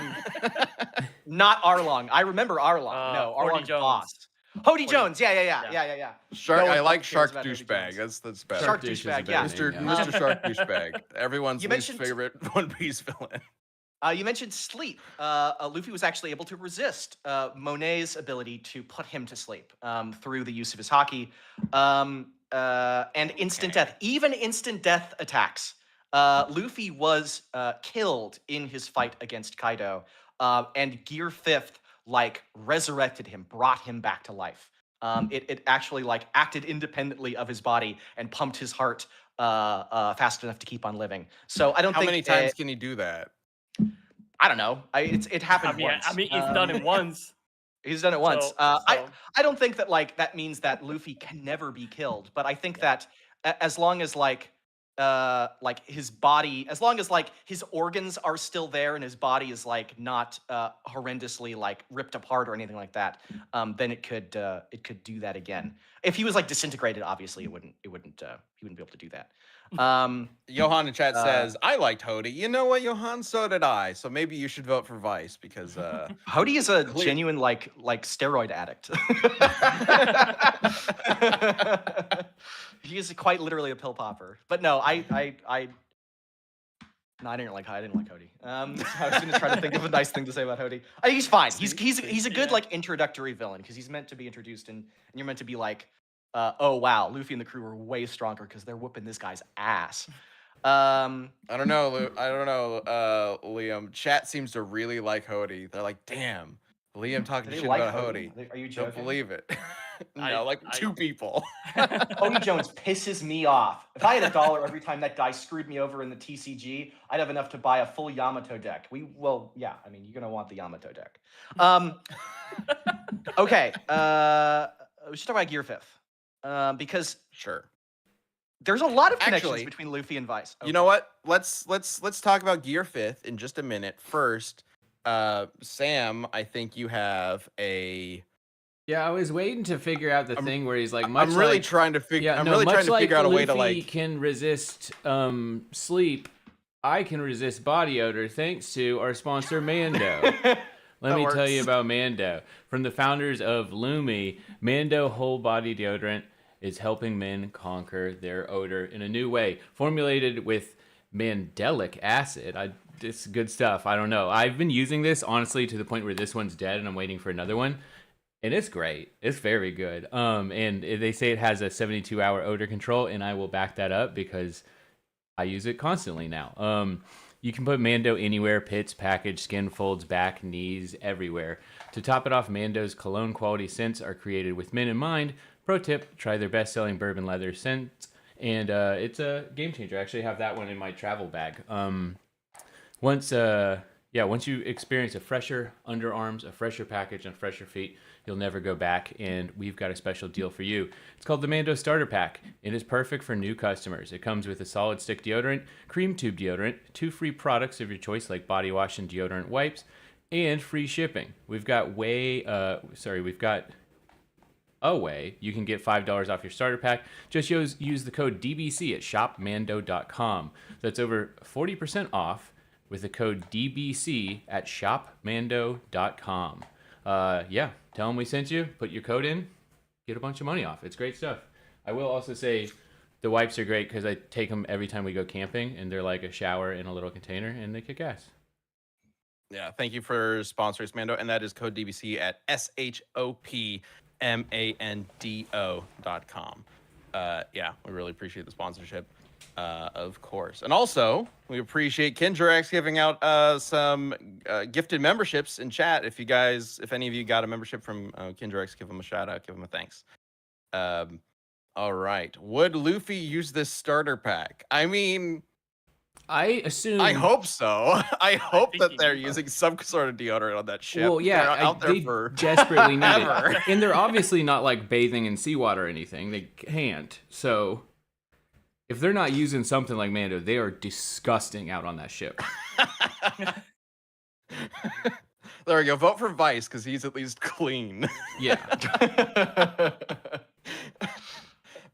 Speaker 4: Arlong. I remember Arlong. No,
Speaker 3: Hody
Speaker 4: Arlong's
Speaker 3: Jones.
Speaker 4: boss. Hody Jones. Yeah.
Speaker 1: Shark.
Speaker 4: No one
Speaker 1: I like
Speaker 4: cares
Speaker 1: Shark
Speaker 4: about Hody
Speaker 1: Douchebag.
Speaker 4: Jones.
Speaker 1: That's better.
Speaker 4: Shark
Speaker 2: Douche is a
Speaker 4: Douchebag,
Speaker 2: better
Speaker 4: yeah.
Speaker 1: Mr.
Speaker 2: name,
Speaker 1: Mr. Shark Douchebag. Everyone's
Speaker 4: You
Speaker 1: least
Speaker 4: mentioned-
Speaker 1: favorite One Piece villain.
Speaker 4: You mentioned sleep. Luffy was actually able to resist Monet's ability to put him to sleep through the use of his haki and instant death. Even instant death attacks. Luffy was killed in his fight against Kaido, and Gear 5th resurrected him, brought him back to life. It actually acted independently of his body and pumped his heart fast enough to keep on living. So I don't
Speaker 1: How
Speaker 4: think
Speaker 1: many times can he do that?
Speaker 4: I don't know. It happened once.
Speaker 3: I mean, he's done it once.
Speaker 4: He's done it once.
Speaker 3: So-
Speaker 4: I don't think that that means that Luffy can never be killed, but I think that as long as his body, as long as his organs are still there and his body is not horrendously ripped apart or anything like that, then it could do that again. If he was disintegrated, obviously he wouldn't be able to do that.
Speaker 1: Johan in chat says, I liked Hody. You know what, Johan? So did I. So maybe you should vote for Vyse because
Speaker 4: Hody is a genuine steroid addict. He is quite literally a pill popper. But no, I didn't like Hody. I was gonna try to think of a nice thing to say about Hody. He's fine. He's a good introductory villain because he's meant to be introduced and you're meant to be oh wow, Luffy and the crew are way stronger because they're whooping this guy's ass.
Speaker 1: I don't know, Liam. Chat seems to really like Hody. They're like, damn, Liam talking
Speaker 4: Do they
Speaker 1: shit
Speaker 4: like
Speaker 1: about
Speaker 4: Hody?
Speaker 1: Hody.
Speaker 4: Are you
Speaker 1: Don't
Speaker 4: joking?
Speaker 1: believe it. No, two people.
Speaker 4: Hody Jones pisses me off. If I had $1 every time that guy screwed me over in the TCG, I'd have enough to buy a full Yamato deck. Yeah, I mean, you're gonna want the Yamato deck. Okay, we should talk about Gear 5th. Because
Speaker 1: Sure.
Speaker 4: there's a lot of connections
Speaker 1: Actually,
Speaker 4: between Luffy and Vyse.
Speaker 1: You know what? Let's talk about Gear 5th in just a minute. First, Sam, I think you have a.
Speaker 2: Yeah, I was waiting to figure out the thing where he's much
Speaker 1: I'm really
Speaker 2: like,
Speaker 1: trying to figure.
Speaker 2: yeah,
Speaker 1: I'm
Speaker 2: no,
Speaker 1: really
Speaker 2: much
Speaker 1: trying to
Speaker 2: like
Speaker 1: figure out a way to
Speaker 2: Luffy can resist sleep. I can resist body odor thanks to our sponsor Mando. Let me tell you about Mando. From the founders of Lumi, Mando whole body deodorant is helping men conquer their odor in a new way. Formulated with mandelic acid. It's good stuff. I don't know. I've been using this honestly to the point where this one's dead and I'm waiting for another one. And it's great. It's very good. And they say it has a 72-hour odor control, and I will back that up because I use it constantly now. You can put Mando anywhere, pits, package, skin folds, back, knees, everywhere. To top it off, Mando's cologne quality scents are created with men in mind. Pro tip, try their best-selling bourbon leather scents, and it's a game changer. I actually have that one in my travel bag. Once you experience a fresher underarms, a fresher package, and fresher feet, you'll never go back, and we've got a special deal for you. It's called the Mando Starter Pack. It is perfect for new customers. It comes with a solid stick deodorant, cream tube deodorant, 2 free products of your choice like body wash and deodorant wipes, and free shipping. We've got a way you can get $5 off your starter pack. Just use the code DBC at shopmando.com. That's over 40% off with the code DBC at shopmando.com. Tell them we sent you, put your code in, get a bunch of money off. It's great stuff. I will also say the wipes are great because I take them every time we go camping, and they're like a shower in a little container, and they kick ass.
Speaker 1: Yeah, thank you for sponsoring us, Mando, and that is code DBC at shopmando.com. We really appreciate the sponsorship, of course. And also, we appreciate Kindrax giving out some gifted memberships in chat. If any of you got a membership from Kindrax, give them a shout out, give them a thanks. All right. Would Luffy use this starter pack? I mean,
Speaker 2: I assume.
Speaker 1: I hope so. I hope that they're
Speaker 3: he
Speaker 1: using some sort of deodorant on that ship.
Speaker 2: Well, yeah,
Speaker 1: They're out there
Speaker 2: they
Speaker 1: for
Speaker 2: desperately need
Speaker 1: ever.
Speaker 2: it, and they're obviously not bathing in seawater or anything. They can't. So, if they're not using something like Mando, they are disgusting out on that ship.
Speaker 1: There we go. Vote for Vyse because he's at least clean.
Speaker 2: Yeah.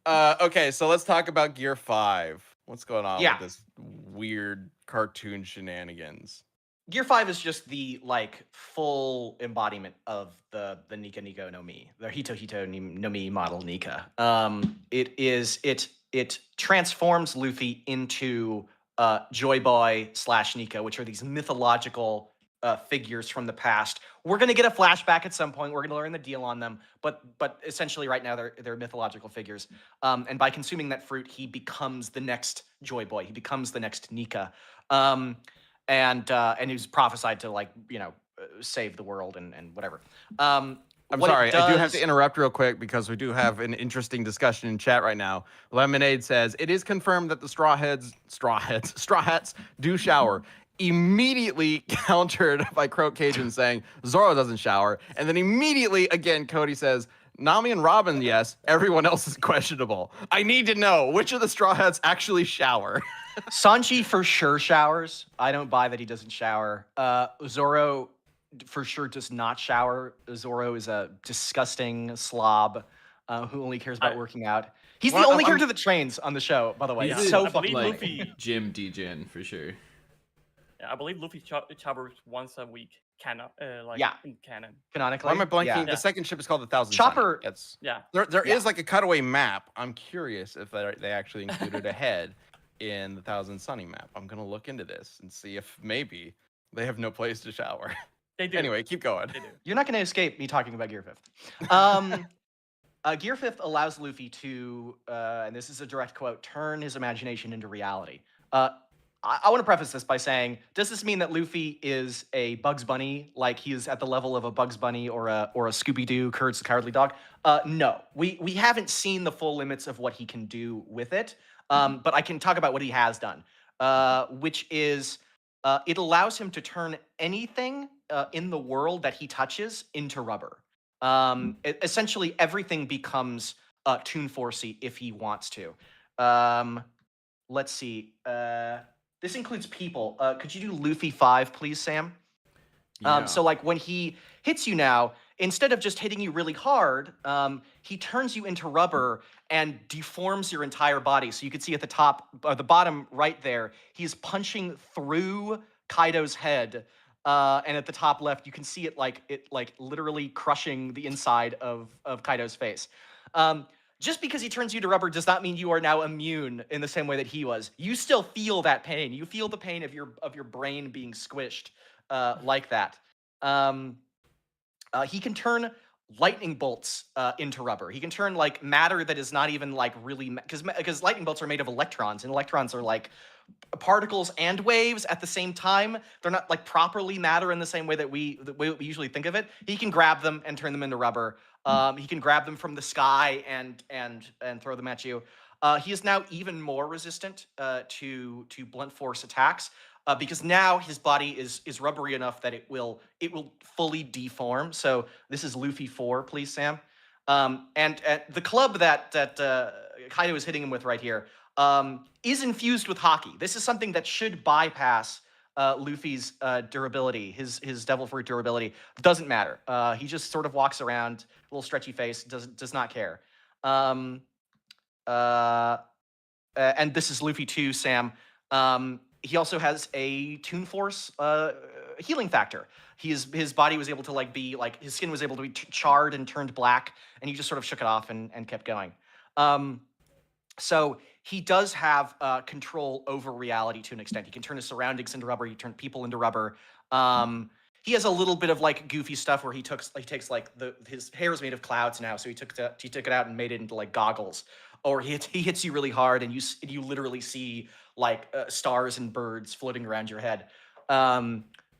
Speaker 1: Okay, so let's talk about Gear 5. What's going on
Speaker 4: Yeah.
Speaker 1: with this weird cartoon shenanigans?
Speaker 4: Gear 5 is just the like full embodiment of the Nika Niko no Mi, the Hito Hito no Mi model Nika. It transforms Luffy into Joy Boy / Nika, which are these mythological figures from the past. We're gonna get a flashback at some point. We're gonna learn the deal on them, but essentially right now they're mythological figures. And by consuming that fruit, he becomes the next Joy Boy. He becomes the next Nika. And he's prophesied to save the world and whatever.
Speaker 1: I'm sorry, I do have to interrupt real quick because we do have an interesting discussion in chat right now. Lemonade says it is confirmed that the straw hats do shower. Immediately countered by Croak Cajun saying Zoro doesn't shower, and then immediately again Cody says Nami and Robin, yes. Everyone else is questionable. I need to know which of the Straw Hats actually shower.
Speaker 4: Sanji for sure showers. I don't buy that he doesn't shower. Zoro for sure does not shower. Zoro is a disgusting slob who only cares about working out. He's the only character that trains on the show, by the way.
Speaker 2: He's
Speaker 4: It's so
Speaker 3: I
Speaker 4: fucking
Speaker 3: believe
Speaker 4: funny.
Speaker 3: Luffy.
Speaker 2: Gym degen for sure.
Speaker 3: Yeah, I believe Luffy showers once a week.
Speaker 4: Yeah.
Speaker 3: In canon.
Speaker 4: Canonically.
Speaker 1: Why am I blanking?
Speaker 4: Yeah.
Speaker 1: The second ship is called the Thousand
Speaker 4: Chopper-
Speaker 1: Sunny. It's
Speaker 3: Yeah.
Speaker 1: there
Speaker 4: Yeah.
Speaker 1: is like a cutaway map. I'm curious if they actually included a head in the Thousand Sunny map. I'm gonna look into this and see if maybe they have no place to shower.
Speaker 3: They do.
Speaker 1: Anyway, keep going.
Speaker 3: They do.
Speaker 4: You're not going to escape me talking about Gear 5th. Gear 5th allows Luffy to, and this is a direct quote, turn his imagination into reality. I want to preface this by saying, does this mean that Luffy is a Bugs Bunny, like he is at the level of a Bugs Bunny or a Scooby-Doo, Courage the Cowardly Dog? No, we haven't seen the full limits of what he can do with it, but I can talk about what he has done, which is it allows him to turn anything in the world that he touches into rubber. Essentially, everything becomes Toon Forcey if he wants to. Let's see. This includes people. Could you do Luffy 5, please, Sam?
Speaker 2: Yeah.
Speaker 4: So, like, when he hits you now, instead of just hitting you really hard, he turns you into rubber and deforms your entire body. So you can see at the top, the bottom right there, he's punching through Kaido's head. And at the top left, you can see it literally crushing the inside of Kaido's face. Just because he turns you to rubber does not mean you are now immune in the same way that he was. You still feel that pain. You feel the pain of your brain being squished like that. He can turn lightning bolts into rubber. He can turn like matter that is not even like really because lightning bolts are made of electrons, and electrons are like particles and waves at the same time. They're not like properly matter in the same way that we usually think of it. He can grab them and turn them into rubber. He can grab them from the sky and throw them at you. He is now even more resistant to blunt force attacks because now his body is rubbery enough that it will fully deform. So this is Luffy 4, please, Sam. And the club that Kaido is hitting him with right here is infused with haki. This is something that should bypass Luffy's durability, his devil fruit durability. Doesn't matter. He just sort of walks around, little stretchy face, does not care. And this is Luffy 2, Sam. He also has a Toon Force healing factor. His body was able to his skin was able to be charred and turned black, and he just sort of shook it off and kept going. So he does have control over reality to an extent. He can turn his surroundings into rubber. He can turn people into rubber. He has a little bit of like goofy stuff where he takes like his hair is made of clouds now, so he took it out and made it into like goggles. Or he hits you really hard, and you literally see like stars and birds floating around your head.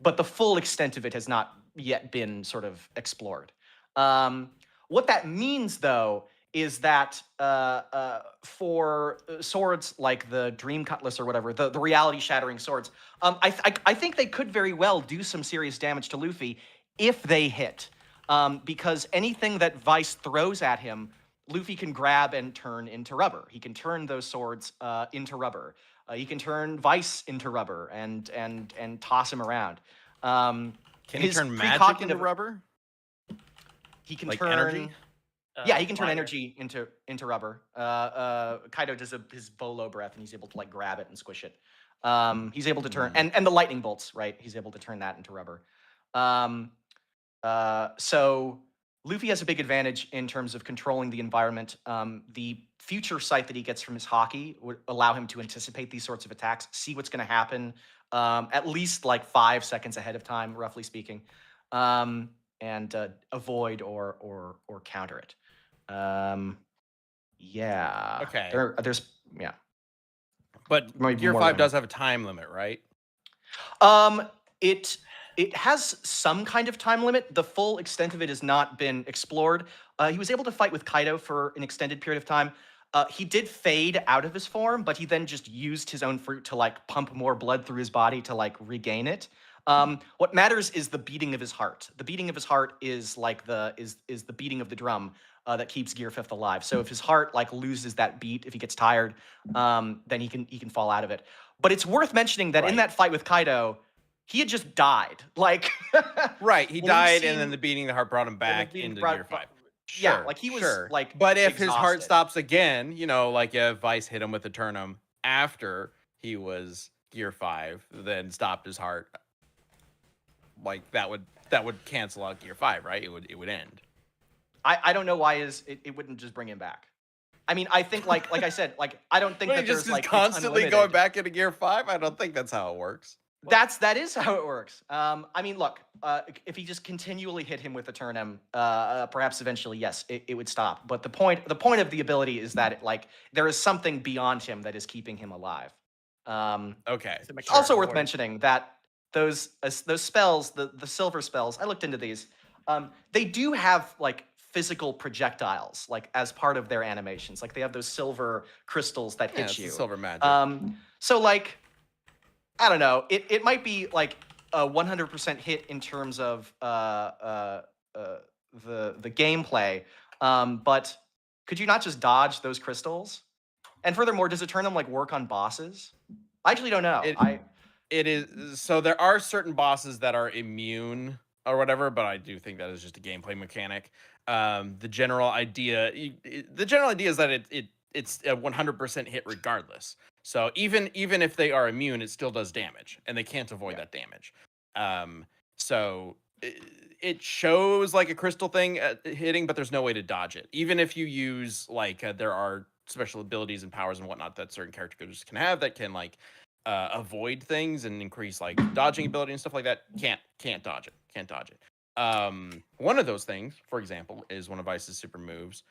Speaker 4: But the full extent of it has not yet been sort of explored. What that means, though, is that for swords like the Dream Cutlass or whatever, the reality-shattering swords, I think they could very well do some serious damage to Luffy if they hit. Because anything that Vyse throws at him, Luffy can grab and turn into rubber. He can turn those swords into rubber. He can turn Vyse into rubber and toss him around.
Speaker 1: Can he
Speaker 4: his
Speaker 1: turn magic into
Speaker 4: precognitive-
Speaker 1: rubber?
Speaker 4: He can
Speaker 1: Like
Speaker 4: turn
Speaker 1: energy?
Speaker 4: Yeah, he can turn
Speaker 3: fire.
Speaker 4: energy into rubber. Kaido does his Volo breath, and he's able to like grab it and squish it. He's able to turn and the lightning bolts, right? He's able to turn that into rubber. So Luffy has a big advantage in terms of controlling the environment. The future sight that he gets from his hockey would allow him to anticipate these sorts of attacks, see what's going to happen, at least like 5 seconds ahead of time, roughly speaking, and avoid or counter it. Yeah.
Speaker 1: Okay.
Speaker 4: There's yeah.
Speaker 1: But
Speaker 4: Maybe
Speaker 1: Gear
Speaker 4: more
Speaker 1: 5
Speaker 4: than-
Speaker 1: does have a time limit, right?
Speaker 4: It has some kind of time limit. The full extent of it has not been explored. He was able to fight with Kaido for an extended period of time. He did fade out of his form, but he then just used his own fruit to like pump more blood through his body to like regain it. What matters is the beating of his heart. The beating of his heart is like the beating of the drum that keeps Gear 5 alive. So if his heart like loses that beat, if he gets tired, then he can fall out of it. But it's worth mentioning that in
Speaker 1: Right.
Speaker 4: that fight with Kaido, he had just died. Like
Speaker 1: Right, he
Speaker 4: when we've
Speaker 1: died,
Speaker 4: seen-
Speaker 1: and then the beating the heart brought him back
Speaker 4: beating
Speaker 1: into
Speaker 4: brought-
Speaker 1: Gear 5.
Speaker 4: yeah,
Speaker 1: Sure,
Speaker 4: like he was
Speaker 1: sure.
Speaker 4: like.
Speaker 1: But if his heart
Speaker 4: exhausted.
Speaker 1: stops again, you know, like if Vyse hit him with the Turnum after he was Gear 5, then stopped his heart, like that would cancel out Gear 5, right? It would end.
Speaker 4: I don't know why it wouldn't just bring him back. I mean, I think like I said, like I don't think
Speaker 1: But
Speaker 4: that
Speaker 1: he
Speaker 4: there's
Speaker 1: just is
Speaker 4: like it's
Speaker 1: constantly going
Speaker 4: unlimited.
Speaker 1: back into Gear 5. I don't think that's how it works.
Speaker 4: That is how it works. I mean, look, if he just continually hit him with the Turnum, perhaps eventually, yes, it would stop. But the point of the ability is that there is something beyond him that is keeping him alive.
Speaker 1: Okay.
Speaker 3: It's a
Speaker 4: It's also worth
Speaker 3: mechanical
Speaker 4: mentioning that those spells, the silver spells, I looked into these. They do have like physical projectiles, like as part of their animations. Like they have those silver crystals that
Speaker 1: Yeah,
Speaker 4: hit
Speaker 1: it's
Speaker 4: you.
Speaker 1: the silver magic.
Speaker 4: So like, I don't know. It might be like a 100% hit in terms of the gameplay, but could you not just dodge those crystals? And furthermore, does it turn them like work on bosses? I actually don't know.
Speaker 1: It is so there are certain bosses that are immune or whatever, but I do think that is just a gameplay mechanic. The general idea is that it's a 100% hit regardless. So even if they are immune, it still does damage, and they can't avoid that damage. So it shows like a crystal thing hitting, but there's no way to dodge it. Even if you use like there are special abilities and powers and whatnot that certain characters can have that can like avoid things and increase like dodging ability and stuff like that. Can't dodge it. One of those things, for example, is one of Vyse's super moves,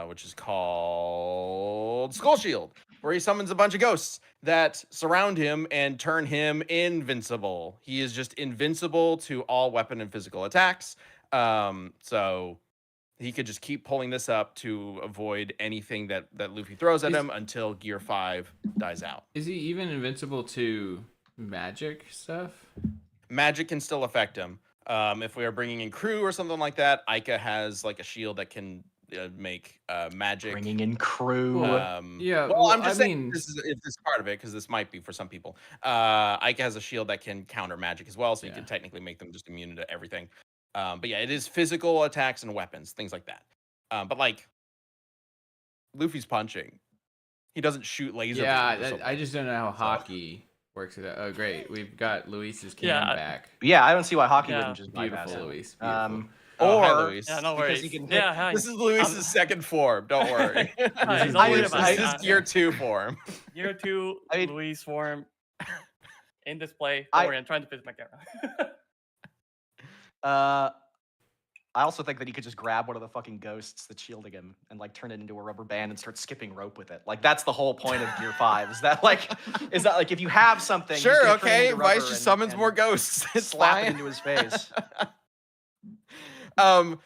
Speaker 1: which is called Skull Shield, where he summons a bunch of ghosts that surround him and turn him invincible. He is just invincible to all weapon and physical attacks. So he could just keep pulling this up to avoid anything that Luffy throws at him until Gear 5 dies out.
Speaker 2: Is he even invincible to magic stuff?
Speaker 1: Magic can still affect him. If we are bringing in crew or something like that, Aika has like a shield that can make magic.
Speaker 4: Bringing in crew.
Speaker 2: Yeah.
Speaker 1: Well, I'm
Speaker 2: I
Speaker 1: just saying
Speaker 2: mean,
Speaker 1: this is part of it because this might be for some people. Aika has a shield that can counter magic as well, so you can technically make them just immune to everything. But yeah, it is physical attacks and weapons, things like that. But like Luffy's punching, he doesn't shoot laser.
Speaker 2: Yeah, I just don't know how hockey works with that. Oh, great, we've got Luis's can back.
Speaker 4: Yeah, I don't see why hockey wouldn't just bypass
Speaker 2: Beautiful,
Speaker 4: it.
Speaker 2: Luis. Beautiful.
Speaker 1: Hi, Luis.
Speaker 3: Yeah, no
Speaker 4: because
Speaker 3: worries.
Speaker 4: he can hit-
Speaker 3: Yeah, hi.
Speaker 1: This is Luis's second form. Don't worry.
Speaker 3: Hi,
Speaker 2: is
Speaker 3: don't worry
Speaker 2: Luis.
Speaker 3: about it.
Speaker 1: This is Gear 2 form.
Speaker 3: Year 2,
Speaker 4: I mean-
Speaker 3: Luis form in display. Don't worry, I'm trying to fix my camera.
Speaker 4: I also think that he could just grab one of the fucking ghosts that's shielding him and like turn it into a rubber band and start skipping rope with it. Like that's the whole point of Gear 5. Is that like if you have something? he's
Speaker 1: Sure,
Speaker 4: gonna turn it
Speaker 1: okay.
Speaker 4: into rubber
Speaker 1: Vyse just summons
Speaker 4: and
Speaker 1: more ghosts. It's
Speaker 4: slap it
Speaker 1: fine.
Speaker 4: into his face.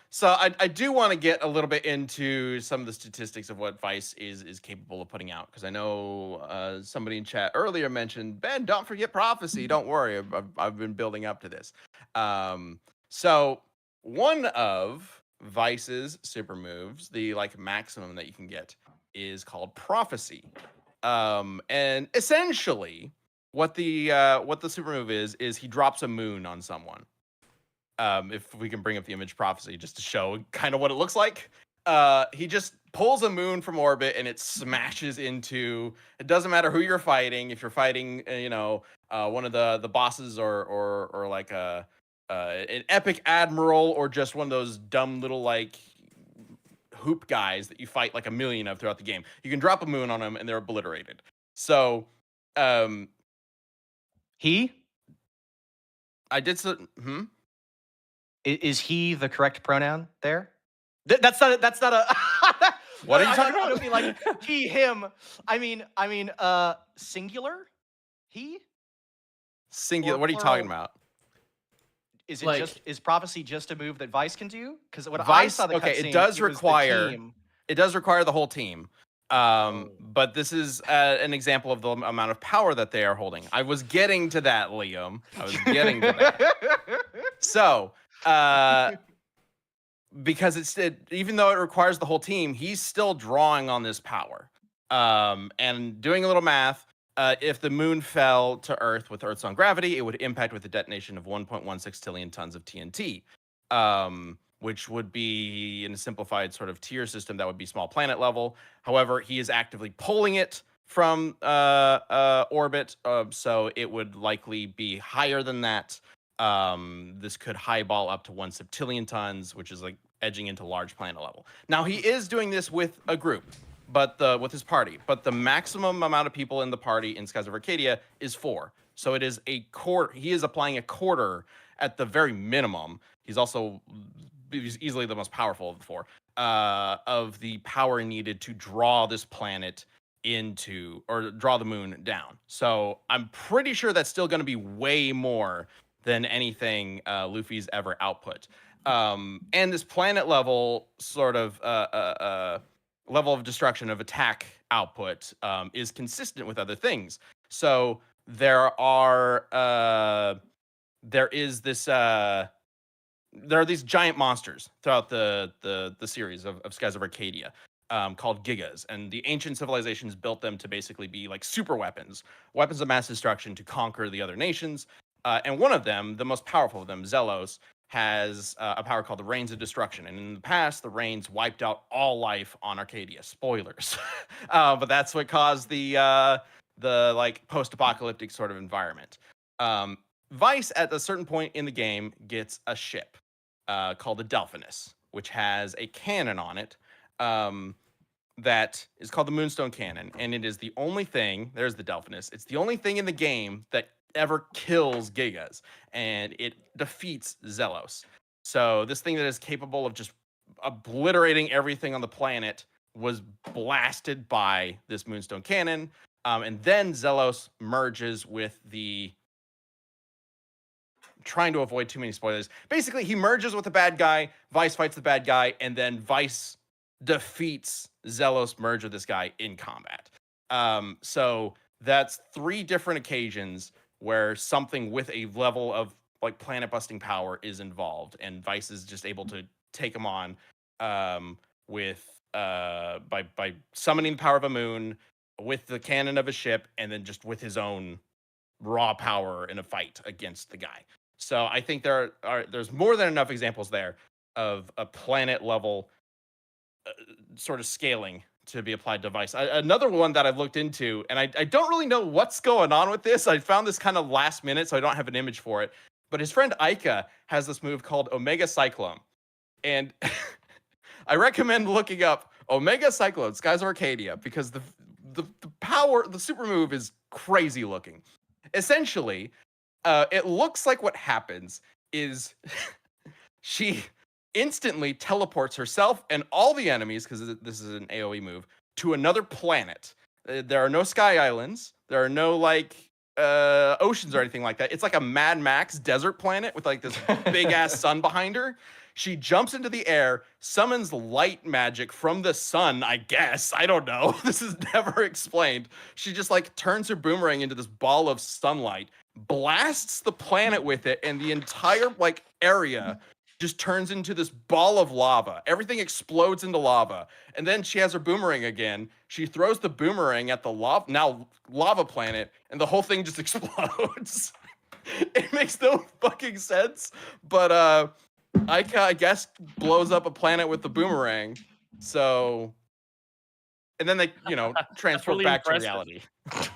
Speaker 1: So I do want to get a little bit into some of the statistics of what Vyse is capable of putting out, because I know somebody in chat earlier mentioned, Ben, don't forget prophecy. Don't worry, I've been building up to this. So one of Vyse's super moves, the like maximum that you can get, is called prophecy. And essentially what the super move is he drops a moon on someone. If we can bring up the image prophecy just to show kind of what it looks like. He just pulls a moon from orbit and it smashes into. It doesn't matter who you're fighting. If you're fighting, one of the bosses or like an epic admiral or just one of those dumb little like hoop guys that you fight like a million of throughout the game, you can drop a moon on them and they're obliterated. So,
Speaker 4: He
Speaker 1: I did so.
Speaker 4: is he the correct pronoun there? That's not a.
Speaker 1: What are you talking
Speaker 4: I
Speaker 1: about?
Speaker 4: mean, like he, him. I mean, singular. He
Speaker 1: Singular.
Speaker 4: Or
Speaker 1: What are you talking
Speaker 4: plural.
Speaker 1: about?
Speaker 4: is it
Speaker 2: Like-
Speaker 4: just is prophecy just a move that Vyse can do? Because what I
Speaker 1: Vyse,
Speaker 4: saw the
Speaker 1: okay,
Speaker 4: cutscene,
Speaker 1: it does
Speaker 4: was the
Speaker 1: require.
Speaker 4: team.
Speaker 1: It does require the whole team.
Speaker 4: Oh.
Speaker 1: But this is an example of the amount of power that they are holding. I was getting to that, Liam. I was getting to that. So, because even though it requires the whole team, he's still drawing on this power. And doing a little math, if the moon fell to Earth with Earth's own gravity, it would impact with a detonation of 1.16 trillion tons of TNT. Which would be in a simplified sort of tier system that would be small planet level. However, he is actively pulling it from orbit, so it would likely be higher than that. This could highball up to 1 septillion tons, which is like edging into large planet level. Now he is doing this with a group, but with his party. But the maximum amount of people in the party in Skies of Arcadia is 4. So it is a quarter. He is applying a quarter at the very minimum. He's also easily the most powerful of the 4 of the power needed to draw this planet into, or draw the moon down. So I'm pretty sure that's still going to be way more than anything Luffy's ever output. And this planet level sort of level of destruction of attack output is consistent with other things. So there is this there are these giant monsters throughout the series of Skies of Arcadia called Gigas, and the ancient civilizations built them to basically be like super weapons of mass destruction to conquer the other nations. And one of them, the most powerful of them, Zelos, has a power called the Rains of Destruction. And in the past, the Rains wiped out all life on Arcadia. Spoilers. But that's what caused the like post-apocalyptic sort of environment. Vyse, at a certain point in the game, gets a ship called the Delphinus, which has a cannon on it that is called the Moonstone Cannon. And it is the only thing, there's the Delphinus, it's the only thing in the game that ever kills Gigas, and it defeats Zelos. So this thing that is capable of just obliterating everything on the planet was blasted by this Moonstone Cannon. And then Zelos merges with the... trying to avoid too many spoilers. Basically, he merges with the bad guy, Vyse fights the bad guy, and then Vyse defeats Zelos merge with this guy in combat. So that's 3 different occasions where something with a level of like planet busting power is involved, and Vyse is just able to take him on with by summoning the power of a moon, with the cannon of a ship, and then just with his own raw power in a fight against the guy. So I think there's more than enough examples there of a planet level sort of scaling to be applied to Vyse. Another one that I've looked into, and I don't really know what's going on with this. I found this kind of last minute, so I don't have an image for it. But his friend Ica has this move called Omega Cyclone. And I recommend looking up Omega Cyclone, Skies of Arcadia, because the power, the super move is crazy looking. Essentially, it looks like what happens is she instantly teleports herself and all the enemies, because this is an AoE move, to another planet. There are no sky islands. There are no like oceans or anything like that. It's like a Mad Max desert planet with like this big ass sun behind her. She jumps into the air, summons light magic from the sun, I guess. I don't know. This is never explained. She just like turns her boomerang into this ball of sunlight, blasts the planet with it, and the entire like area just turns into this ball of lava. Everything explodes into lava. And then she has her boomerang again. She throws the boomerang at the lava planet, and the whole thing just explodes. It makes no fucking sense, but I guess blows up a planet with the boomerang. So, and then they, transport
Speaker 3: really
Speaker 1: back to
Speaker 3: impressive.
Speaker 1: reality.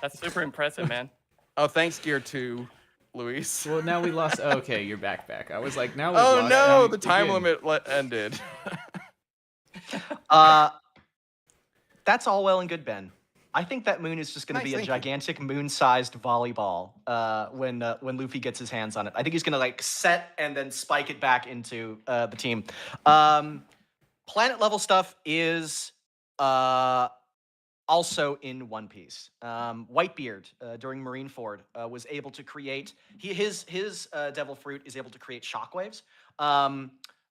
Speaker 3: That's super impressive, man.
Speaker 1: Oh, thanks, Gear 2, Luis.
Speaker 2: Well, now we lost. Oh, okay, you're back. I was like, now we
Speaker 1: Oh
Speaker 2: lost.
Speaker 1: no,
Speaker 2: you
Speaker 1: the time
Speaker 2: again.
Speaker 1: limit ended.
Speaker 4: That's all well and good, Ben. I think that moon is just going to
Speaker 1: Nice,
Speaker 4: be a
Speaker 1: thank you.
Speaker 4: gigantic moon-sized volleyball when Luffy gets his hands on it. I think he's going to like set and then spike it back into the team. Planet level stuff is also in One Piece. Whitebeard during Marineford was able to create his Devil Fruit is able to create shockwaves.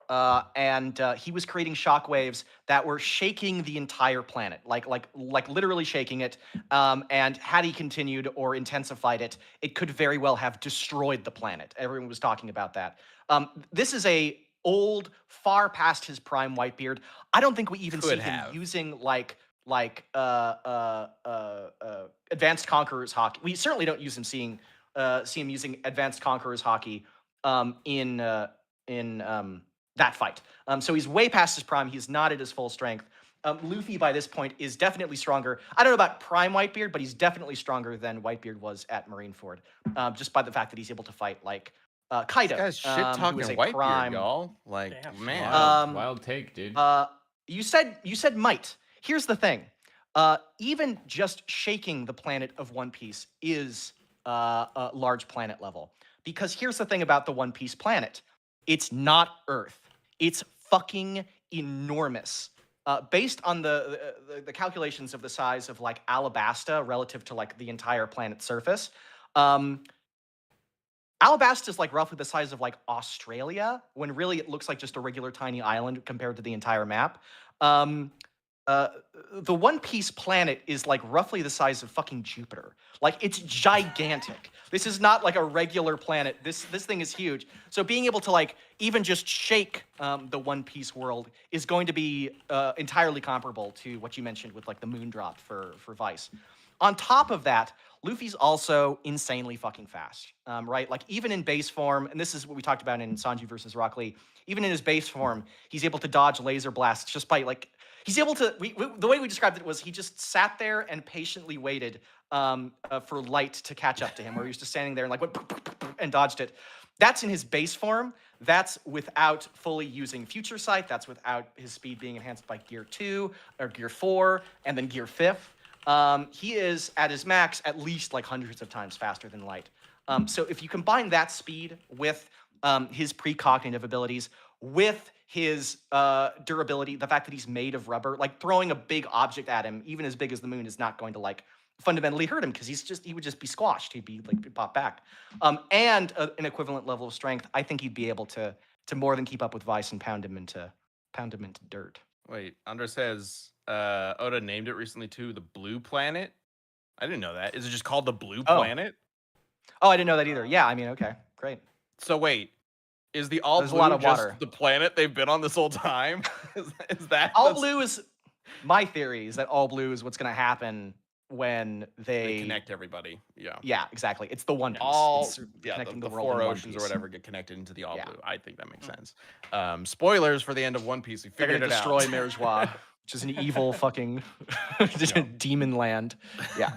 Speaker 4: And he was creating shockwaves that were shaking the entire planet, like literally shaking it. And had he continued or intensified it, it could very well have destroyed the planet. Everyone was talking about that. This is a old, far past his prime Whitebeard. I don't think we even see him using Advanced Conqueror's Hockey. We certainly don't see him using Advanced Conqueror's Hockey in that fight. So he's way past his prime. He's not at his full strength. Luffy, by this point, is definitely stronger. I don't know about prime Whitebeard, but he's definitely stronger than Whitebeard was at Marineford, just by the fact that he's able to fight like Kaido,
Speaker 1: This guy's shit talking
Speaker 4: who is a
Speaker 1: Whitebeard,
Speaker 4: prime.
Speaker 1: y'all. Like,
Speaker 3: Damn.
Speaker 1: man.
Speaker 2: Wild take, dude.
Speaker 4: You said might. Here's the thing. Even just shaking the planet of One Piece is a large planet level. Because here's the thing about the One Piece planet. It's not Earth. It's fucking enormous. Based on the calculations of the size of like Alabasta relative to like the entire planet's surface, Alabasta is like roughly the size of like Australia, when really it looks like just a regular tiny island compared to the entire map. The One Piece planet is like roughly the size of fucking Jupiter. Like, it's gigantic. This is not like a regular planet. This thing is huge. So being able to like even just shake the One Piece world is going to be entirely comparable to what you mentioned with like the moon drop for Vyse. On top of that, Luffy's also insanely fucking fast, right? Like, even in base form, and this is what we talked about in Sanji versus Rock Lee, even in his base form, he's able to dodge laser blasts just by, like, he's able to, the way we described it was he just sat there and patiently waited for light to catch up to him, where he was just standing there and, like, went and dodged it. That's in his base form. That's without fully using Future Sight. That's without his speed being enhanced by Gear 2 or Gear 4 and then Gear 5. He is at his max at least like hundreds of times faster than light. So if you combine that speed with his precognitive abilities, with his durability, the fact that he's made of rubber, like throwing a big object at him, even as big as the moon, is not going to like fundamentally hurt him because he would just be squashed. He'd be like popped back. And an equivalent level of strength, I think he'd be able to more than keep up with Vyse and pound him into dirt.
Speaker 1: Wait, Andre says Oda named it recently too, the Blue Planet. I didn't know that. Is it just called the Blue Planet?
Speaker 4: Oh, I didn't know that either. Yeah, I mean, okay, great.
Speaker 1: So wait, is the all
Speaker 4: There's
Speaker 1: blue
Speaker 4: a lot of
Speaker 1: just
Speaker 4: water.
Speaker 1: the planet they've been on this whole time? is that
Speaker 4: all blue is my theory is that all blue is what's going to happen when
Speaker 1: they connect everybody?
Speaker 4: Yeah, exactly. It's the One Piece.
Speaker 1: All
Speaker 4: connecting
Speaker 1: the
Speaker 4: world
Speaker 1: four
Speaker 4: in One
Speaker 1: oceans or
Speaker 4: Piece.
Speaker 1: whatever get connected into the all blue. I think that makes sense. Spoilers for the end of One Piece. We
Speaker 4: They're
Speaker 1: figured
Speaker 4: going to
Speaker 1: it
Speaker 4: destroy
Speaker 1: out.
Speaker 4: Mergeois, which is an evil fucking demon land. Yeah.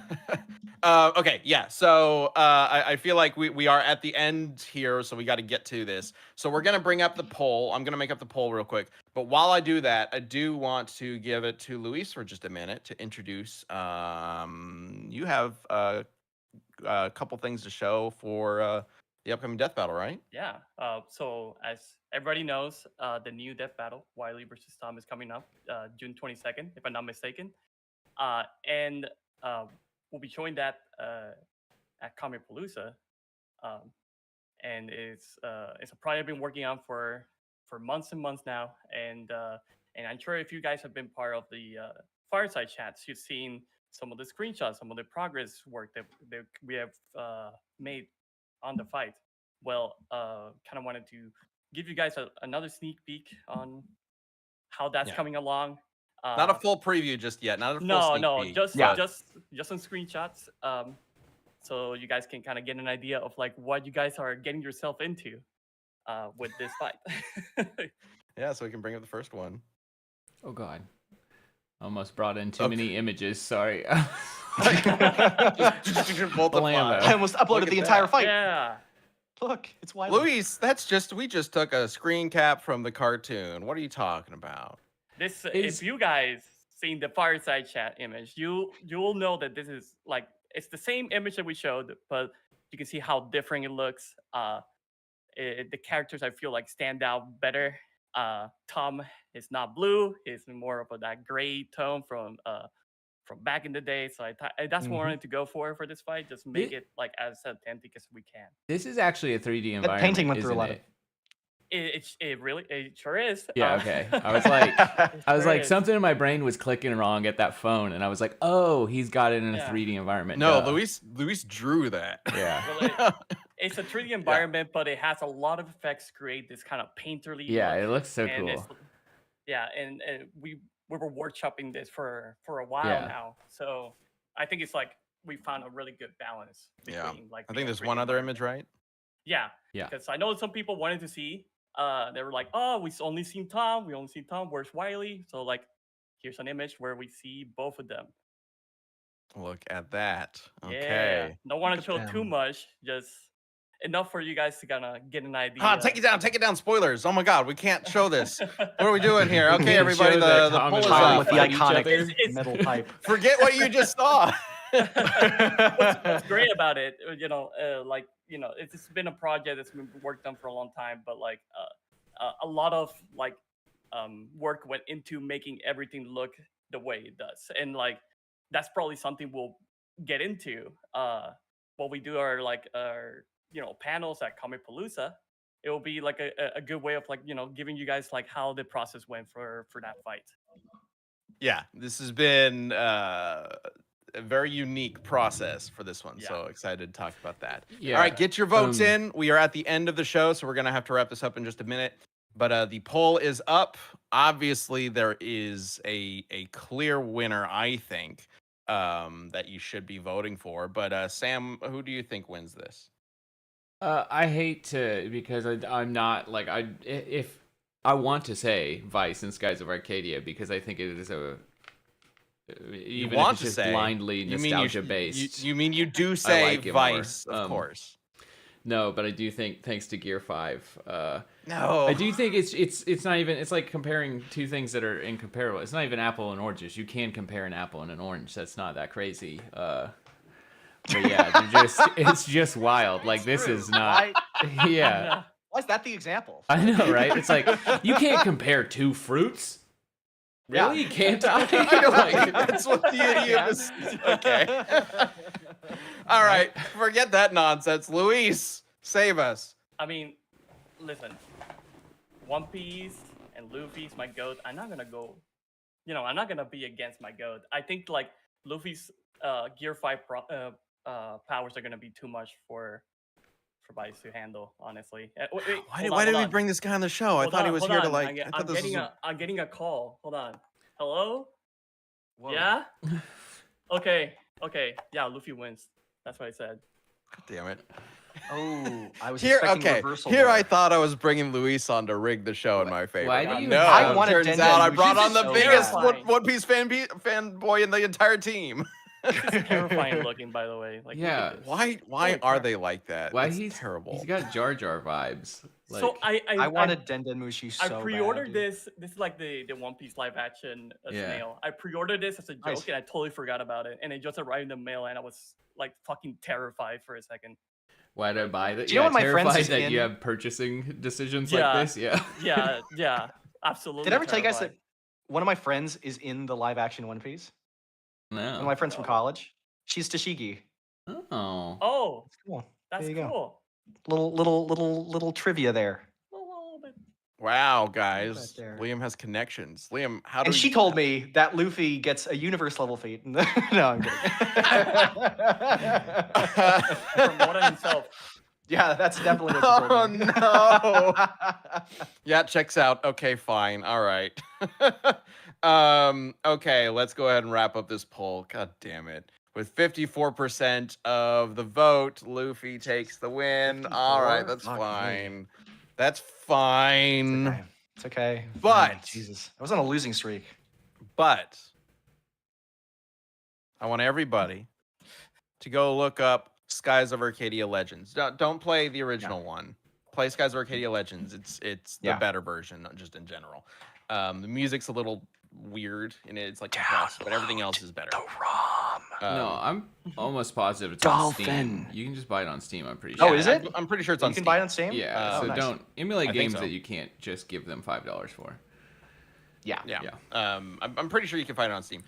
Speaker 1: Okay, yeah. So I feel like we are at the end here, so we got to get to this. So we're gonna bring up the poll. I'm gonna make up the poll real quick. But while I do that, I do want to give it to Luis for just a minute to introduce. You have a couple things to show for the upcoming death battle, right?
Speaker 3: Yeah. So as everybody knows, the new death battle, Wiley versus Tom, is coming up June 22nd, if I'm not mistaken. And we'll be showing that at Comicpalooza. And it's a project I've been working on for months and months now. And I'm sure if you guys have been part of the fireside chats, you've seen some of the screenshots, some of the progress work that we have made on the fight. Well, kind of wanted to give you guys another sneak peek on how that's
Speaker 1: Yeah.
Speaker 3: coming along.
Speaker 1: Not a full preview just yet. Not a full
Speaker 3: No,
Speaker 1: sneak
Speaker 3: no,
Speaker 1: peek.
Speaker 3: just
Speaker 4: Yeah.
Speaker 3: just some screenshots. So you guys can kind of get an idea of like what you guys are getting yourself into with this fight.
Speaker 1: Yeah, so we can bring up the first one.
Speaker 2: Oh God. Almost brought in too
Speaker 1: Okay.
Speaker 2: many images. Sorry.
Speaker 1: Multiply.
Speaker 4: I almost uploaded
Speaker 1: Look
Speaker 4: the
Speaker 1: at
Speaker 4: entire
Speaker 1: that.
Speaker 4: fight.
Speaker 3: Yeah.
Speaker 4: Look, it's Wiley.
Speaker 1: Luis, we just took a screen cap from the cartoon. What are you talking about?
Speaker 3: This
Speaker 2: Is-
Speaker 3: if you guys seen the fireside chat image, you'll know that this is like it's the same image that we showed, but you can see how different it looks. The characters I feel like stand out better. Tom is not blue; he's more of that gray tone from back in the day. So that's what I wanted to go for this fight. Just make it like as authentic as we can.
Speaker 2: This is actually a 3D environment.
Speaker 4: painting went through a lot of-
Speaker 2: isn't it?
Speaker 3: It sure is.
Speaker 2: Yeah. Okay. I was like,
Speaker 3: Sure is.
Speaker 2: something in my brain was clicking wrong at that phone, and I was like, oh, he's got it in a
Speaker 3: Yeah.
Speaker 2: 3D environment.
Speaker 1: No,
Speaker 2: Duh.
Speaker 1: Luis drew that.
Speaker 2: Yeah.
Speaker 3: Well, it's a 3D environment, but it has a lot of effects create this kind of painterly.
Speaker 2: Yeah.
Speaker 3: look,
Speaker 2: It looks so
Speaker 3: and
Speaker 2: cool.
Speaker 3: it's- Yeah, and we were workshopping this for a while
Speaker 2: Yeah.
Speaker 3: now, so I think it's like we found a really good balance between
Speaker 1: Yeah.
Speaker 3: like.
Speaker 1: I
Speaker 3: being
Speaker 1: think
Speaker 3: a
Speaker 1: there's
Speaker 3: 3D
Speaker 1: one other
Speaker 3: environment.
Speaker 1: image, right?
Speaker 3: Yeah,
Speaker 2: Yeah.
Speaker 3: because I know some people wanted to see. They were like, "Oh, we only seen Tom. We only seen Tom. Where's Wiley?" So like, here's an image where we see both of them.
Speaker 1: Look at that.
Speaker 3: Yeah.
Speaker 1: Okay.
Speaker 3: Don't want
Speaker 4: Look
Speaker 3: to
Speaker 4: at
Speaker 3: show too
Speaker 4: them.
Speaker 3: much. Just enough for you guys to kind of get an idea.
Speaker 1: Ah, take it down. Take it down. Spoilers. Oh my God, we can't show this. What are we doing here?
Speaker 2: We
Speaker 1: Okay,
Speaker 2: can't
Speaker 1: everybody,
Speaker 2: show that
Speaker 1: the
Speaker 2: Tom
Speaker 1: poll
Speaker 2: and
Speaker 1: is
Speaker 2: Wiley
Speaker 4: Tom
Speaker 1: up.
Speaker 4: with the
Speaker 2: fight each
Speaker 4: iconic
Speaker 2: other.
Speaker 3: It's-
Speaker 4: metal pipe.
Speaker 1: Forget what you just saw.
Speaker 3: What's great about it, it's been a project that's been worked on for a long time, but like a lot of like work went into making everything look the way it does, and like that's probably something we'll get into while we do our panels at Comic Palooza. It will be like a good way of like giving you guys like how the process went for that fight.
Speaker 1: Yeah, this has been a very unique process for this one.
Speaker 3: Yeah.
Speaker 1: So excited to talk about that.
Speaker 2: Yeah.
Speaker 1: All right, get your votes
Speaker 2: Um,
Speaker 1: in. We are at the end of the show, so we're going to have to wrap this up in just a minute. But the poll is up. Obviously, there is a clear winner, I think, that you should be voting for. But Sam, who do you think wins this?
Speaker 2: I hate to because I'm not like if I want to say Vyse and Skies of Arcadia because I think it is even
Speaker 1: want
Speaker 2: if
Speaker 1: to
Speaker 2: it's just
Speaker 1: say,
Speaker 2: blindly
Speaker 1: You mean
Speaker 2: nostalgia based.
Speaker 1: You mean you do say
Speaker 2: like it more.
Speaker 1: Vyse, of course.
Speaker 2: No, but I do think thanks to Gear 5,
Speaker 1: No.
Speaker 2: I do think it's not even, it's like comparing two things that are incomparable. It's not even apple and oranges. You can compare an apple and an orange. That's not that crazy. But yeah, it's just wild. Like this
Speaker 4: True.
Speaker 2: is not. Yeah,
Speaker 4: Why is that the example?
Speaker 2: I know, right? It's like you can't compare two fruits.
Speaker 4: Yeah.
Speaker 2: Really? Can't I?
Speaker 1: I know,
Speaker 2: Like,
Speaker 1: that's what the idiom is. Okay. All right, forget that nonsense. Luis, save us.
Speaker 3: I mean, listen, One Piece and Luffy's my goat. I'm not gonna go, I'm not gonna be against my goat. I think like Luffy's Gear 5 powers are gonna be too much for Vyse to handle. Honestly,
Speaker 1: Why did we bring this guy on the show? I thought he was here to like. I thought this was.
Speaker 3: I'm getting a call. Hold on. Hello?
Speaker 4: Whoa.
Speaker 3: Yeah? Okay. Yeah, Luffy wins. That's what I said.
Speaker 1: God damn it.
Speaker 4: Oh, I was
Speaker 1: Here,
Speaker 4: expecting
Speaker 1: okay.
Speaker 4: reversal
Speaker 1: Here,
Speaker 4: there.
Speaker 1: I thought I was bringing Luis on to rig the show in my favor.
Speaker 2: why do you
Speaker 1: no,
Speaker 2: have-
Speaker 4: I wanted
Speaker 1: turns
Speaker 4: Denden
Speaker 1: out I
Speaker 4: Mushi
Speaker 1: brought on the
Speaker 4: so
Speaker 1: biggest
Speaker 3: bad.
Speaker 1: One Piece fanboy in the entire team.
Speaker 3: This is terrifying looking, by the way. Like, look
Speaker 2: Yeah.
Speaker 3: at this.
Speaker 1: Why
Speaker 3: Holy
Speaker 1: are
Speaker 3: crap.
Speaker 1: they like that?
Speaker 2: why
Speaker 1: It's
Speaker 2: he's
Speaker 1: terrible.
Speaker 2: He's got Jar Jar vibes. Like,
Speaker 3: So
Speaker 4: I wanted Denden Mushi so
Speaker 3: I pre-ordered
Speaker 4: bad, dude.
Speaker 3: this. This is like the One Piece live action
Speaker 2: Yeah.
Speaker 3: snail. I pre-ordered this as a joke,
Speaker 4: Nice.
Speaker 3: and I totally forgot about it. And it just arrived in the mail, and I was like fucking terrified for a second.
Speaker 2: why did I buy that?
Speaker 4: Do you know
Speaker 2: Yeah,
Speaker 4: what my friends
Speaker 2: terrified
Speaker 4: is
Speaker 2: that you
Speaker 4: in?
Speaker 2: have purchasing decisions
Speaker 3: Yeah.
Speaker 2: like this. Yeah.
Speaker 3: Yeah, absolutely.
Speaker 4: Did I ever tell you guys that
Speaker 3: terrified.
Speaker 4: one of my friends is in the live action One Piece? One of
Speaker 2: No.
Speaker 4: my friends from college. She's Tashigi.
Speaker 2: Oh.
Speaker 3: Oh,
Speaker 4: That's cool.
Speaker 3: that's
Speaker 4: There you go.
Speaker 3: cool.
Speaker 4: Little trivia there.
Speaker 3: A little bit.
Speaker 1: Wow, guys.
Speaker 4: there.
Speaker 1: Liam has connections. Liam, how do
Speaker 4: And she told me that Luffy gets a universe level feat. No, I'm kidding.
Speaker 3: From Oda himself.
Speaker 4: Yeah, that's definitely what she told
Speaker 1: Oh
Speaker 4: me.
Speaker 1: no. Yeah, checks out. Okay, fine. All right. Okay, let's go ahead and wrap up this poll. God damn it. With 54% of the vote, Luffy takes the win. All right,
Speaker 4: 54?
Speaker 1: that's
Speaker 4: Fuck me.
Speaker 1: fine. That's
Speaker 4: It's
Speaker 1: fine.
Speaker 4: okay. It's okay.
Speaker 1: But-
Speaker 4: Jesus, I was on a losing streak.
Speaker 1: But I want everybody to go look up Skies of Arcadia Legends. Don't play the original one. Play Skies of Arcadia Legends. It's the
Speaker 4: Yeah.
Speaker 1: better version, not just in general. The music's a little weird and it's like compressed, but everything else is better.
Speaker 4: The ROM.
Speaker 2: No, I'm almost positive it's on Steam.
Speaker 4: Dolphin.
Speaker 2: You can just buy it on Steam, I'm pretty
Speaker 4: Oh,
Speaker 2: sure.
Speaker 4: is it?
Speaker 1: I'm pretty sure it's
Speaker 4: You
Speaker 1: on
Speaker 4: can
Speaker 1: Steam.
Speaker 4: buy it on Steam?
Speaker 2: Yeah,
Speaker 1: Oh,
Speaker 2: so
Speaker 4: nice.
Speaker 2: don't emulate
Speaker 1: I think
Speaker 2: games
Speaker 1: so.
Speaker 2: that you can't just give them $5 for.
Speaker 4: Yeah.
Speaker 1: Yeah.
Speaker 2: Yeah.
Speaker 1: I'm pretty sure you can find it on Steam.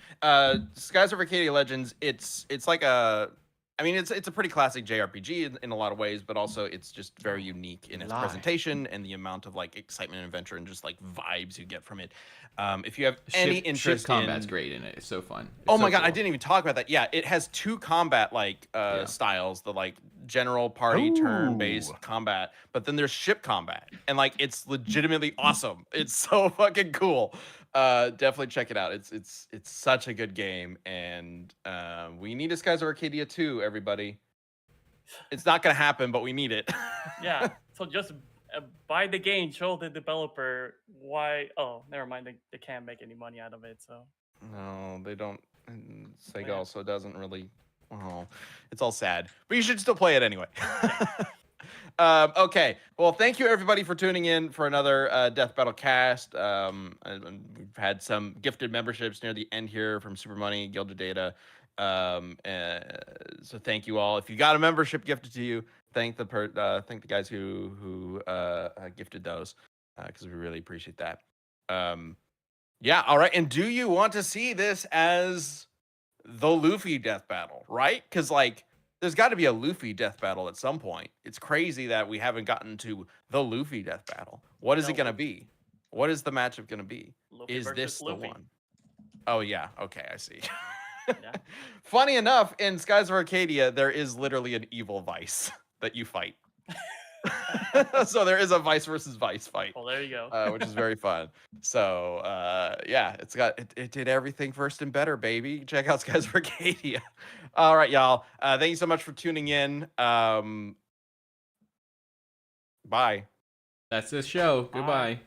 Speaker 1: Skies of Arcadia Legends, it's like a I mean it's a pretty classic JRPG in a lot of ways, but also it's just very unique in its presentation and the amount of like excitement and adventure and just like vibes you get from it. If you have any interest
Speaker 2: ship combat's
Speaker 1: in
Speaker 2: great in it. It's so fun. It's
Speaker 1: Oh
Speaker 2: so
Speaker 1: my god, I
Speaker 2: cool.
Speaker 1: didn't even talk about that. Yeah, it has 2 combat like styles, the like general party turn-based
Speaker 4: Ooh.
Speaker 1: combat, but then there's ship combat. And like it's legitimately awesome. It's so fucking cool. Definitely check it out. It's such a good game and we need a Skies of Arcadia 2, everybody. It's not going to happen, but we need it.
Speaker 3: Yeah. So just buy the game, show the developer why. Oh, never mind. They can't make any money out of it. So
Speaker 1: No, they don't. And Sega
Speaker 3: Yeah.
Speaker 1: also doesn't really. Oh, it's all sad. But you should still play it anyway. Okay. Well, thank you everybody for tuning in for another Death Battle cast. And we've had some gifted memberships near the end here from Super Money, Gilded Data. So thank you all. If you got a membership gifted to you, thank the guys who gifted those because we really appreciate that. Yeah, all right. And do you want to see this as the Luffy death battle, right? Because like there's got to be a Luffy death battle at some point. It's crazy that we haven't gotten to the Luffy death battle. What is it
Speaker 3: No,
Speaker 1: gonna be? What is the matchup gonna be?
Speaker 3: Luffy
Speaker 1: Is
Speaker 3: versus
Speaker 1: this the
Speaker 3: Luffy.
Speaker 1: one? Oh yeah, okay, I see.
Speaker 3: Yeah.
Speaker 1: Funny enough, in Skies of Arcadia, there is literally an evil Vyse that you fight. So there is a Vyse versus Vyse fight.
Speaker 3: Well, there you go.
Speaker 1: Which is very fun. So yeah, it did everything first and better, baby. Check out Skies of Arcadia. All right, y'all. Thank you so much for tuning in. Bye.
Speaker 2: That's the show. Goodbye.